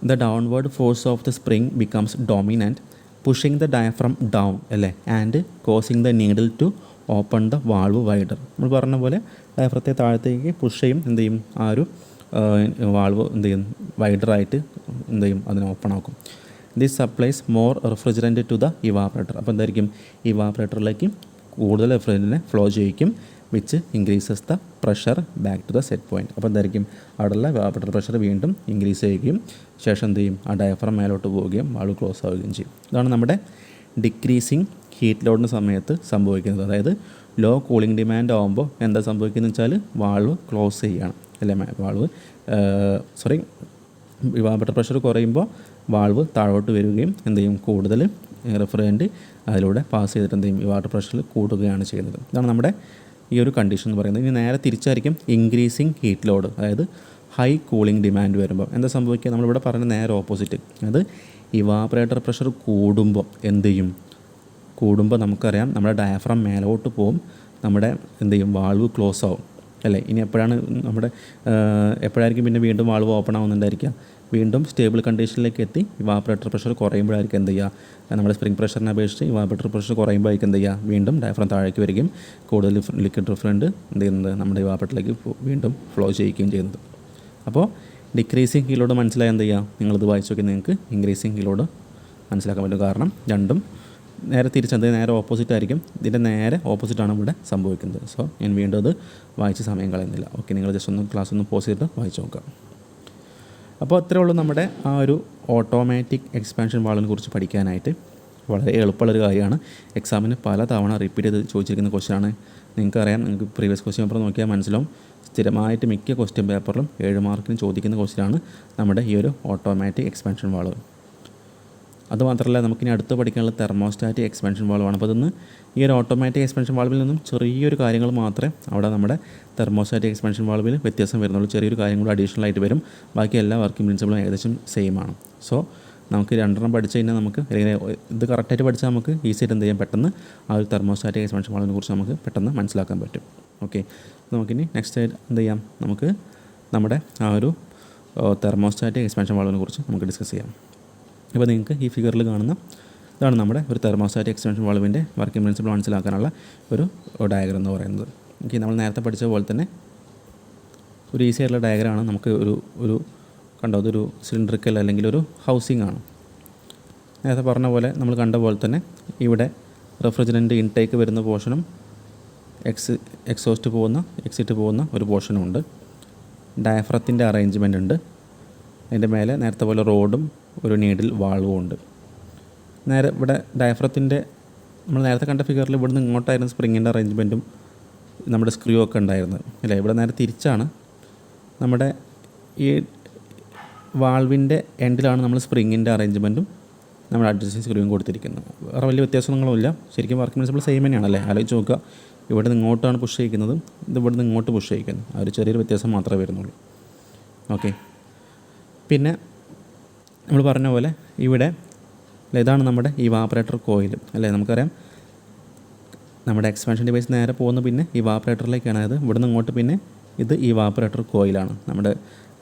The downward force of the spring becomes dominant, pushing the diaphragm down അല്ലേ, and causing the needle to open the valve wider. നമ്മൾ പറഞ്ഞ പോലെ ഡയഫ്രത്തെ താഴത്തേക്ക് പുഷ് ചെയ്യും, എന്ത് ചെയ്യും, ആ ഒരു വാൾവ് എന്ത് ചെയ്യും, വൈഡറായിട്ട് എന്ത് ചെയ്യും, അതിനെ ഓപ്പൺ ആക്കും. This supplies more refrigerant to the evaporator. അപ്പോൾ എന്തായിരിക്കും, ഇവാപറേറ്ററിലേക്ക് കൂടുതൽ റെഫ്രിജറൻറ്റിനെ ഫ്ലോ ചെയ്യിക്കും, which increases the pressure back to the set point. അപ്പോൾ എന്തായിരിക്കും, അവിടെയുള്ള ഇവാപറേറ്റർ പ്രഷർ വീണ്ടും ഇൻക്രീസ് ചെയ്യുകയും ശേഷം എന്ത് ചെയ്യും, ആ ഡയഫ്രം മേലോട്ട് പോവുകയും വാൾവ് ക്ലോസ് ആവുകയും ചെയ്യും. ഇതാണ് നമ്മുടെ ഡിക്രീസിങ് ഹീറ്റ് ലോഡിന് സമയത്ത് സംഭവിക്കുന്നത്. അതായത് ലോ കൂളിംഗ് ഡിമാൻഡ് ആകുമ്പോൾ എന്താ സംഭവിക്കുന്നത് വെച്ചാൽ വാൾവ് ക്ലോസ് ചെയ്യുകയാണ് അല്ലേ. വാൾവ് ഇവാപറേറ്റർ പ്രഷർ കുറയുമ്പോൾ വാൾവ് താഴോട്ട് വരികയും എന്ത് ചെയ്യും, കൂടുതൽ റെഫ്രിജറൻറ്റ് അതിലൂടെ പാസ് ചെയ്തിട്ട് എന്ത് ചെയ്യും, ഇവാപറേറ്റർ പ്രഷർ കൂടുകയാണ് ചെയ്യുന്നത്. ഇതാണ് നമ്മുടെ ഈ ഒരു കണ്ടീഷൻ എന്ന് പറയുന്നത്. ഇനി നേരെ തിരിച്ചായിരിക്കും ഇൻക്രീസിങ് ഹീറ്റ് ലോഡ്, അതായത് ഹൈ കൂളിംഗ് ഡിമാൻഡ് വരുമ്പോൾ എന്താ സംഭവിക്കുക, നമ്മളിവിടെ പറഞ്ഞ നേരെ ഓപ്പോസിറ്റ്. അത് ഇവാപറേറ്റർ പ്രഷർ കൂടുമ്പോൾ എന്ത് ചെയ്യും, കൂടുമ്പോൾ നമുക്കറിയാം നമ്മുടെ ഡയഫ്രം മേലോട്ട് പോകും, നമ്മുടെ എന്ത് ചെയ്യും, വാൾവ് ക്ലോസ് ആവും അല്ലേ. ഇനി എപ്പോഴായിരിക്കും പിന്നെ വീണ്ടും വാൾവ് ഓപ്പൺ ആവുന്നുണ്ടായിരിക്കുക, വീണ്ടും സ്റ്റേബിൾ കണ്ടീഷനിലേക്ക് എത്തി ഇവാപറേറ്റർ പ്രഷർ കുറയുമ്പോഴായിരിക്കും എന്ത് ചെയ്യുക, നമ്മുടെ സ്പ്രിംഗ് പ്രഷറിനെ അപേക്ഷിച്ച് ഇവാപറേറ്റർ പ്രഷർ കുറയുമ്പോഴായിരിക്കും എന്ത് ചെയ്യുക, വീണ്ടും ഡയഫ്രം താഴേക്ക് വരികയും കൂടുതൽ ലിക്വിഡ് റിഫ്രിജറൻറ്റ് എന്ത് ചെയ്യുന്നത്, നമ്മുടെ ഇവാപറേറ്ററിലേക്ക് വീണ്ടും ഫ്ലോ ചെയ്യിക്കുകയും ചെയ്യുന്നത്. അപ്പോൾ ഡിക്രീസിങ് ഹീറ്റ് ലോഡ് മനസ്സിലായി എന്ത് ചെയ്യുക, നിങ്ങളിത് വായിച്ചു നോക്കി നിങ്ങൾക്ക് ഇൻക്രീസിങ് ഹീറ്റ് ലോഡ് മനസ്സിലാക്കാൻ പറ്റും. കാരണം രണ്ടും നേരെ തിരിച്ചത് നേരെ ഓപ്പോസിറ്റ് ആയിരിക്കും, ഇതിൻ്റെ നേരെ ഓപ്പോസിറ്റാണ് ഇവിടെ സംഭവിക്കുന്നത്. സോ ഞാൻ വീണ്ടും അത് വായിച്ച് സമയം കളയുന്നില്ല. ഓക്കെ, നിങ്ങൾ ജസ്റ്റ് ഒന്ന് ക്ലാസ് ഒന്ന് പോസ് ചെയ്തിട്ട് വായിച്ച് നോക്കാം. അപ്പോൾ അത്രേ ഉള്ളൂ നമ്മുടെ ആ ഒരു ഓട്ടോമാറ്റിക് എക്സ്പാൻഷൻ വാൾവിനെ കുറിച്ച് പഠിക്കാനായിട്ട്. വളരെ എളുപ്പമുള്ളൊരു കാര്യമാണ്. എക്സാമിന് പല തവണ റിപ്പീറ്റ് ചെയ്ത് ചോദിച്ചിരിക്കുന്ന ക്വസ്റ്റ്യനാണ്. നിങ്ങൾക്കറിയാം, നിങ്ങൾക്ക് പ്രീവിയസ് ക്വസ്റ്റ്യൻ പേപ്പർ നോക്കിയാൽ മനസ്സിലാവും, സ്ഥിരമായിട്ട് മിക്ക ക്വസ്റ്റ്യൻ പേപ്പറിലും 7 മാർക്കിന് ചോദിക്കുന്ന ക്വസ്റ്റ്യനാണ് നമ്മുടെ ഈ ഒരു ഓട്ടോമാറ്റിക് എക്സ്പാൻഷൻ വാൾവ്. അതുമാത്രമല്ല, നമുക്കിനി അടുത്ത് പഠിക്കാനുള്ള തെർമോസ്റ്റാറ്റിക് എക്സ്പാൻഷൻ വാൾവാണ്. അപ്പോൾ അതൊന്ന് ഈ ഒരു ഓട്ടോമാറ്റിക് എക്സ്പാൻഷൻ വാൾവിൽ നിന്നും ചെറിയൊരു കാര്യങ്ങൾ മാത്രമേ അവിടെ നമ്മുടെ തെർമോസ്റ്റാറ്റിക് എക്സ്പാൻഷൻ വാൾവിൽ വ്യത്യാസം വരുന്നുള്ളൂ. ചെറിയൊരു കാര്യങ്ങൾ അഡീഷണൽ ആയിട്ട് വരും. ബാക്കി എല്ലാ വർക്കിംഗ് പ്രിൻസിപ്പിളും ഏകദേശം സെയിം ആണ്. സോ നമുക്ക് 2 പഠിച്ചു കഴിഞ്ഞാൽ നമുക്ക് ഇത് കറക്റ്റായിട്ട് പഠിച്ചാൽ നമുക്ക് ഈസിയായിട്ട് എന്ത് ചെയ്യാം, പെട്ടെന്ന് ആ ഒരു തെർമോസ്റ്റാറ്റിക് എക്സ്പാൻഷൻ വാൾവിനെ കുറിച്ച് നമുക്ക് പെട്ടെന്ന് മനസ്സിലാക്കാൻ പറ്റും. ഓക്കെ, നമുക്കിനി നെക്സ്റ്റ് ആയിട്ട് എന്ത് ചെയ്യാം, നമുക്ക് നമ്മുടെ ആ ഒരു തെർമോസ്റ്റാറ്റിക് എക്സ്പാൻഷൻ വാൾവിനെ കുറിച്ച് നമുക്ക് ഡിസ്കസ് ചെയ്യാം. ഇപ്പോൾ നിങ്ങൾക്ക് ഈ ഫിഗറിൽ കാണുന്ന ഇതാണ് നമ്മുടെ ഒരു തെർമോസ്റ്റാറ്റിക് എക്സ്റ്റൻഷൻ വാൾവിൻ്റെ വർക്കിംഗ് പ്രിൻസിപ്പിൾ മനസ്സിലാക്കാനുള്ള ഒരു ഡയഗ്രം എന്ന് പറയുന്നത്. ഓക്കെ, നമ്മൾ നേരത്തെ പഠിച്ച പോലെ തന്നെ ഒരു ഈസി ആയിട്ടുള്ള ഡയഗ്രമാണ്. നമുക്ക് ഒരു കണ്ടോ, അതൊരു സിലിണ്ടറിക്കൽ അല്ലെങ്കിൽ ഒരു ഹൗസിംഗ് ആണ്. നേരത്തെ പറഞ്ഞ പോലെ നമ്മൾ കണ്ട പോലെ തന്നെ ഇവിടെ റെഫ്രിജറൻറ്റ് ഇൻടേക്ക് വരുന്ന പോർഷനും എക്സിറ്റ് പോകുന്ന ഒരു പോർഷനും ഉണ്ട്. ഡയഫ്രത്തിൻ്റെ അറേഞ്ച്മെൻ്റ് ഉണ്ട്. അതിൻ്റെ മേലെ നേരത്തെ പോലെ റോഡും ഒരു നീഡിൽ വാൾവും ഉണ്ട്. നേരെ ഇവിടെ ഡയഫ്രത്തിൻ്റെ നമ്മൾ നേരത്തെ കണ്ട ഫിഗറിൽ ഇവിടുന്ന് ഇങ്ങോട്ടായിരുന്നു സ്പ്രിങ്ങിൻ്റെ അറേഞ്ച്മെൻറ്റും നമ്മുടെ സ്ക്രൂ ഒക്കെ ഉണ്ടായിരുന്നത് അല്ലേ. ഇവിടെ നേരെ തിരിച്ചാണ്, നമ്മുടെ ഈ വാൾവിൻ്റെ എൻഡിലാണ് നമ്മൾ സ്പ്രിങ്ങിൻ്റെ അറേഞ്ച്മെൻറ്റും നമ്മൾ അഡ്ജസ്റ്റിംഗ് സ്ക്രൂവും കൊടുത്തിരിക്കുന്നത്. വേറെ വലിയ വ്യത്യാസങ്ങളൊന്നുമില്ല. ശരിക്കും വർക്കിംഗ് പ്രിൻസിപ്പിൾ സെയിം തന്നെയാണല്ലേ. ആലോചിച്ച് നോക്കുക, ഇവിടെ നിന്ന് ഇങ്ങോട്ടാണ് പുഷ് ചെയ്യിക്കുന്നത്, ഇത് ഇവിടെ നിന്ന് ഇങ്ങോട്ട് പുഷ് ചെയ്യിക്കുന്നത്. ആ ഒരു ചെറിയൊരു വ്യത്യാസം മാത്രമേ വരുന്നുള്ളൂ. ഓക്കെ, പിന്നെ നമ്മൾ പറഞ്ഞ പോലെ ഇവിടെ ഇതാണ് നമ്മുടെ ഇവാപറേറ്റർ കോയിൽ അല്ലേ. നമുക്കറിയാം നമ്മുടെ എക്സ്പാൻഷൻ ഡിവൈസ് നേരെ പോകുന്ന പിന്നെ ഇവാപറേറ്ററിലേക്കാണ്. അത് ഇവിടുന്ന് ഇങ്ങോട്ട് പിന്നെ ഇത് ഇവാപറേറ്റർ കോയിലാണ്. നമ്മുടെ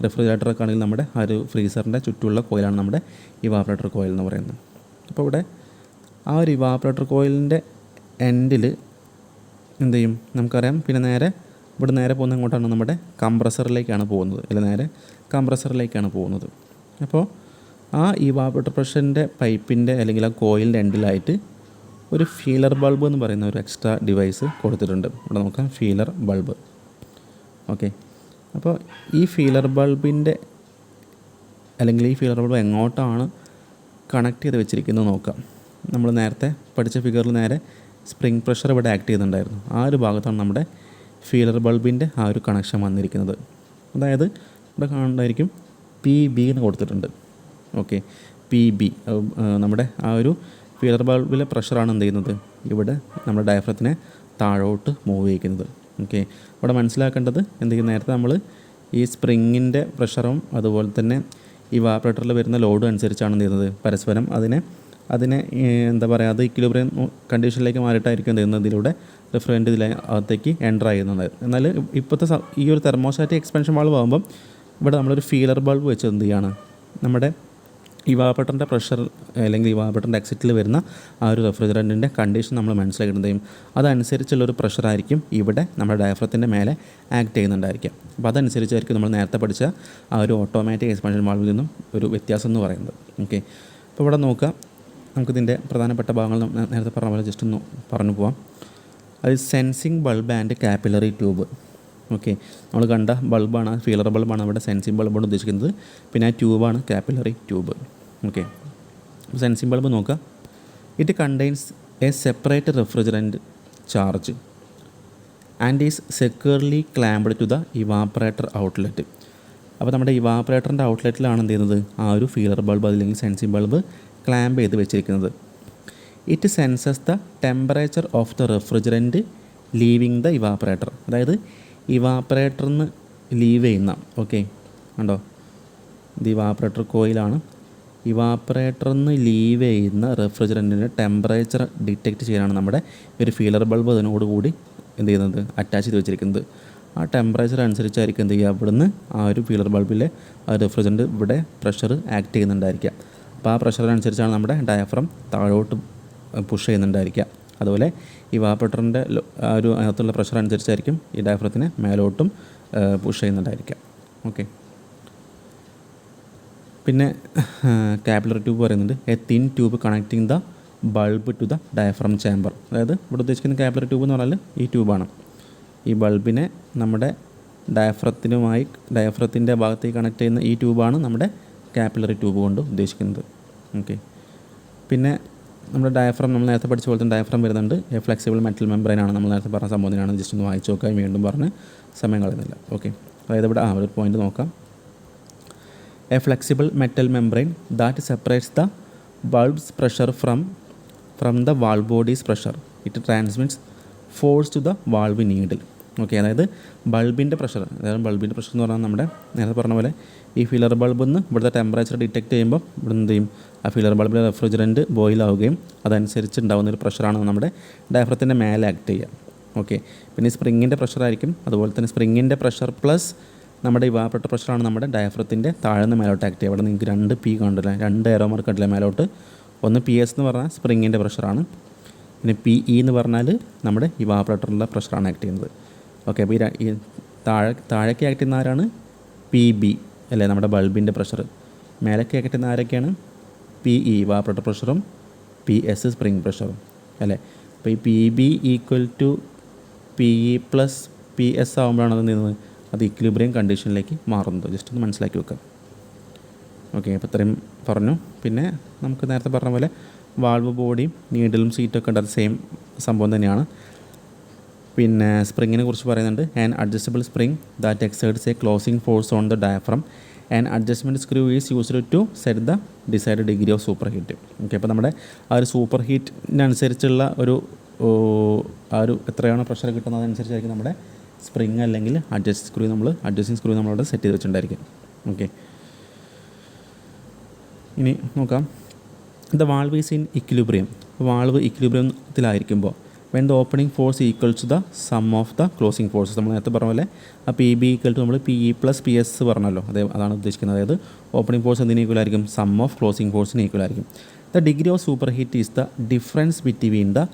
റെഫ്രിജറേറ്ററൊക്കെ ആണെങ്കിൽ നമ്മുടെ ആ ഒരു ഫ്രീസറിൻ്റെ ചുറ്റുമുള്ള കോയിലാണ് നമ്മുടെ ഇവാപറേറ്റർ കോയിൽ എന്ന് പറയുന്നത്. അപ്പോൾ ഇവിടെ ആ ഒരു ഇവാപറേറ്റർ കോയിലിൻ്റെ എൻഡിൽ എന്ത് ചെയ്യും നമുക്കറിയാം. പിന്നെ ഇവിടെ നേരെ പോകുന്ന ഇങ്ങോട്ടാണ് നമ്മുടെ കംപ്രസറിലേക്കാണ് പോകുന്നത്, അല്ല നേരെ കംപ്രസറിലേക്കാണ് പോകുന്നത്. അപ്പോൾ ആ ഇവാപറേറ്റർ പ്രഷറിൻ്റെ പൈപ്പിൻ്റെ അല്ലെങ്കിൽ ആ കോയിലിൻ്റെ എൻഡിലായിട്ട് ഒരു ഫീലർ ബൾബ് എന്ന് പറയുന്ന ഒരു എക്സ്ട്രാ ഡിവൈസ് കൊടുത്തിട്ടുണ്ട്. ഇവിടെ നോക്കാം, ഫീലർ ബൾബ്. ഓക്കെ, അപ്പോൾ ഈ ഫീലർ ബൾബിൻ്റെ അല്ലെങ്കിൽ ഈ ഫീലർ ബൾബ് എങ്ങോട്ടാണ് കണക്ട് ചെയ്ത് വെച്ചിരിക്കുന്നത് നോക്കാം. നമ്മൾ നേരത്തെ പഠിച്ച ഫിഗറിൽ നേരെ സ്പ്രിംഗ് പ്രഷർ ഇവിടെ ആക്ട് ചെയ്യുന്നുണ്ടായിരുന്നു. ആ ഒരു ഭാഗത്താണ് നമ്മുടെ ഫീലർ ബൾബിൻ്റെ ആ ഒരു കണക്ഷൻ വന്നിരിക്കുന്നത്. അതായത് ഇവിടെ കാണുന്നതായിരിക്കും PB എന്ന് കൊടുത്തിട്ടുണ്ട്. ഓക്കെ, PB നമ്മുടെ ആ ഒരു ഫീലർ ബൾബിലെ പ്രഷറാണ് എന്ത് ചെയ്യുന്നത്, ഇവിടെ നമ്മുടെ ഡയഫ്രത്തിനെ താഴോട്ട് മൂവ് ചെയ്യിക്കുന്നത്. ഓക്കെ, ഇവിടെ മനസ്സിലാക്കേണ്ടത് എന്തെങ്കിലും നേരത്തെ നമ്മൾ ഈ സ്പ്രിങ്ങിൻ്റെ പ്രഷറും അതുപോലെ തന്നെ ഇവാപ്പറേറ്ററിൽ വരുന്ന ലോഡ് അനുസരിച്ചാണ് എന്ത് ചെയ്യുന്നത് പരസ്പരം അതിനെ എന്താ പറയുക അത് ഇക്വിലിബ്രിയം കണ്ടീഷനിലേക്ക് മാറിയിട്ടായിരിക്കും എന്ത് ചെയ്യുന്നത് ഇതിലൂടെ റിഫ്രിജറൻറ്റ് അകത്തേക്ക് എൻ്റർ ചെയ്യുന്നത്. എന്നാൽ ഇപ്പോഴത്തെ ഈ ഒരു തെർമോസ്റ്റാറ്റിക് എക്സ്പാൻഷൻ വാൾവ് ആകുമ്പം ഇവിടെ നമ്മളൊരു ഫീലർ ബൾബ് വെച്ച് എന്ത് ചെയ്യാണ് നമ്മുടെ ഇവാപ്പറേറ്ററിൻ്റെ പ്രഷർ അല്ലെങ്കിൽ ഇവാപ്പറേറ്ററിൻ്റെ എക്സിറ്റിൽ വരുന്ന ആ ഒരു റെഫ്രിജറൻറ്റിൻ്റെ കണ്ടീഷൻ നമ്മൾ മനസ്സിലാക്കിയിട്ടുണ്ടെങ്കിൽ അതനുസരിച്ചുള്ളൊരു പ്രഷറായിരിക്കും ഇവിടെ നമ്മുടെ ഡയഫ്രത്തിൻ്റെ മേലെ ആക്ട് ചെയ്യുന്നുണ്ടായിരിക്കാം. അപ്പോൾ അതനുസരിച്ചായിരിക്കും നമ്മൾ നേരത്തെ പഠിച്ച ആ ഒരു ഓട്ടോമാറ്റിക് എക്സ്പാൻഷൻ വാൾവിൽ നിന്നും ഒരു വ്യത്യാസം എന്ന് പറയുന്നത്. ഓക്കെ, അപ്പോൾ ഇവിടെ നോക്കുക, നമുക്കിതിൻ്റെ പ്രധാനപ്പെട്ട ഭാഗങ്ങൾ നേരത്തെ പറഞ്ഞ പോലെ ജസ്റ്റ് ഒന്ന് പറഞ്ഞു പോവാം. അത് sensing bulb and capillary tube. Okay, നമ്മൾ കണ്ട ബൾബാണ്, ഫീലർ ബൾബാണ് അവിടെ സെൻസിങ് ബൾബാണ് ഉദ്ദേശിക്കുന്നത്. പിന്നെ ആ ട്യൂബാണ് capillary tube. Okay, sensing bulb നോക്കുക. It contains a separate refrigerant charge and is securely clamped to the evaporator outlet. അപ്പോൾ നമ്മുടെ ഇവാപ്പറേറ്ററിൻ്റെ ഔട്ട്ലെറ്റിലാണ് എന്ത് ചെയ്യുന്നത് ആ ഒരു ഫീലർ ബൾബ് അല്ലെങ്കിൽ സെൻസിങ് ബൾബ് ക്ലാമ്പ് ചെയ്ത് വെച്ചിരിക്കുന്നത്. It senses the temperature of the refrigerant leaving the evaporator. അതായത് ഇവാപ്പറേറ്ററിൽ നിന്ന് ലീവ് ചെയ്യുന്ന, ഓക്കെ കണ്ടോ, ഇത് ഇവാപ്പറേറ്റർ കോയിലാണ്. ഇവാപ്പറേറ്ററിൽ നിന്ന് ലീവ് ചെയ്യുന്ന റെഫ്രിജറൻറ്റിൻ്റെ ടെമ്പറേച്ചർ ഡിറ്റക്റ്റ് ചെയ്യാനാണ് നമ്മുടെ ഒരു ഫീലർ ബൾബ് അതിനോടുകൂടി എന്ത് ചെയ്യുന്നത് അറ്റാച്ച് ചെയ്ത് വെച്ചിരിക്കുന്നത്. ആ ടെമ്പറേച്ചർ അനുസരിച്ചായിരിക്കും എന്ത് ചെയ്യുക ഇവിടുന്ന് ആ ഒരു ഫീലർ ബൾബിലെ ആ റെഫ്രിജറൻറ്റ് ഇവിടെ പ്രഷർ ആക്ട് ചെയ്യുന്നുണ്ടായിരിക്കുക. അപ്പോൾ ആ പ്രഷറിനനുസരിച്ചാണ് നമ്മുടെ ഡയഫ്രം താഴോട്ട് പുഷ് ചെയ്യുന്നുണ്ടായിരിക്കുക. അതുപോലെ ഇവാപ്പറേറ്ററിൻ്റെ ആ ഒരു അകത്തുള്ള പ്രഷർ അനുസരിച്ചായിരിക്കും ഈ ഡയഫ്രത്തിനെ മേലോട്ടും പുഷ് ചെയ്യുന്നുണ്ടായിരിക്കുക. ഓക്കെ, പിന്നെ കാപ്പിലറി ട്യൂബ് പറയുന്നുണ്ട് a thin tube connecting the bulb to the diaphragm chamber. അതായത് ഇവിടെ ഉദ്ദേശിക്കുന്ന കാപ്പിലറി ട്യൂബ് എന്ന് പറഞ്ഞാൽ ഈ ട്യൂബാണ്. ഈ ബൾബിനെ നമ്മുടെ ഡയഫ്രത്തിൻ്റെ ഭാഗത്തേക്ക് കണക്ട് ചെയ്യുന്ന ഈ ട്യൂബാണ് നമ്മുടെ കാപ്പിലറി ട്യൂബ് കൊണ്ട് ഉദ്ദേശിക്കുന്നത്. ഓക്കെ, പിന്നെ നമ്മുടെ ഡയഫ്രം നമ്മൾ നേരത്തെ പഠിച്ച പോലെ തന്നെ ഡയഫ്രം വരുന്നുണ്ട്. എ ഫ്ലെക്സിബിൾ മെറ്റൽ മെംബ്രെയിനാണ് നമ്മൾ നേരത്തെ പറഞ്ഞ സംഭവത്തിനാണ്. ജസ്റ്റ് ഒന്ന് വായിച്ച് നോക്കാൻ വീണ്ടും പറഞ്ഞ് സമയം കളയുന്നില്ല. ഓക്കെ, അതായത് ഇവിടെ ഒരു പോയിന്റ് നോക്കാം. A flexible metal membrane that separates the bulb's pressure from the valve body's pressure. It transmits force to the valve needle. Okay, അതായത് ബൾബിൻ്റെ പ്രഷർ എന്ന് പറഞ്ഞാൽ നമ്മുടെ നേരത്തെ പറഞ്ഞ പോലെ ഈ ഫീലർ ബൾബിൽ നിന്ന് ഇവിടുത്തെ ടെമ്പറേച്ചർ ഡിറ്റക്ട് ചെയ്യുമ്പോൾ ഇവിടെ എന്ത് ചെയ്യും ആ ഫീലർ ബൾബിലെ റെഫ്രിജറൻറ്റ് ബോയിലാവുകയും അതനുസരിച്ച് ഉണ്ടാകുന്നൊരു പ്രഷറാണ് നമ്മുടെ ഡയഫ്രത്തിൻ്റെ മേലെ ആക്ട് ചെയ്യുക. ഓക്കെ, പിന്നെ സ്പ്രിങ്ങിൻ്റെ പ്രഷറായിരിക്കും. അതുപോലെ തന്നെ സ്പ്രിങ്ങിൻ്റെ പ്രഷർ പ്ലസ് നമ്മുടെ ഇവാപ്പറേറ്റർ പ്രഷറാണ് നമ്മുടെ ഡയഫ്രത്തിൻ്റെ താഴ്ന്ന മേലോട്ട് ആക്ട് ചെയ്യുക. അവിടെ നിങ്ങൾക്ക് 2 P കണ്ടില്ലേ, 2 ഏറോ മാർക്ക് കണ്ടില്ലേ മേലോട്ട്. ഒന്ന് PS എന്ന് പറഞ്ഞാൽ സ്പ്രിങ്ങിൻ്റെ പ്രഷറാണ്, പിന്നെ PE എന്ന് പറഞ്ഞാൽ നമ്മുടെ ഇവാപ്പറേറ്ററിലുള്ള പ്രഷറാണ് ആക്ട് ചെയ്യുന്നത്. ഓക്കെ, അപ്പോൾ ഈ താഴേക്ക് ആക്ട് ചെയ്യുന്ന ആരാണ് PB അല്ലേ, നമ്മുടെ ബൾബിൻ്റെ പ്രഷർ. മേലേക്ക് ആക്ട് ചെയ്യുന്ന ആരൊക്കെയാണ് PE ഇവാപ്പറേറ്റർ പ്രഷറും PS സ്പ്രിങ് പ്രഷറും അല്ലേ. അപ്പോൾ ഈ PB equal to PE plus PS ആകുമ്പോഴാണ് അത് നീങ്ങുന്നത്, അത് ഇക്വിലിബ്രിയം കണ്ടീഷനിലേക്ക് മാറുന്നത്. ജസ്റ്റ് ഒന്ന് മനസ്സിലാക്കി വെക്കാം. ഓക്കെ, അപ്പോൾ ഇത്രയും പറഞ്ഞു. പിന്നെ നമുക്ക് നേരത്തെ പറഞ്ഞ പോലെ വാൾവ് ബോഡിയും നീഡിലും സീറ്റൊക്കെ ഉണ്ട്, അത് സെയിം സംഭവം തന്നെയാണ്. പിന്നെ സ്പ്രിങ്ങിനെ കുറിച്ച് പറയുന്നുണ്ട്. An adjustable spring that exerts a closing force on the diaphragm and adjustment screw is used to set the desired degree of super heat. Okay, അപ്പോൾ നമ്മുടെ ആ ഒരു സൂപ്പർ ഹീറ്റിനനുസരിച്ചുള്ള ആ ഒരു എത്രയാണോ പ്രഷർ കിട്ടുന്നത് അതനുസരിച്ചായിരിക്കും നമ്മുടെ സ്പ്രിങ് അല്ലെങ്കിൽ അഡ്ജസ്റ്റിംഗ് സ്ക്രൂ നമ്മളവിടെ സെറ്റ് ചെയ്ത് വെച്ചിട്ടുണ്ടായിരിക്കും. ഓക്കെ, ഇനി നോക്കാം. The valve is in equilibrium. Valve ഇക്വിലിബ്രിയത്തിലായിരിക്കുമ്പോൾ when the opening force equals to the sum of the closing forces. നമ്മൾ നേരത്തെ പറഞ്ഞ പോലെ ആ PB ഈക്വൽ ടു നമ്മൾ PE പ്ലസ് PS പറഞ്ഞല്ലോ, അതാണ് ഉദ്ദേശിക്കുന്നത്. അതായത് ഓപ്പണിംഗ് ഫോഴ്സ് എന്തിന് ഈക്വൽ ആയിരിക്കും, സം ഓഫ് ക്ലോസിംഗ് ഫോഴ്സിന് ഈക്വൽ ആയിരിക്കും. The degree of super heat is the difference between the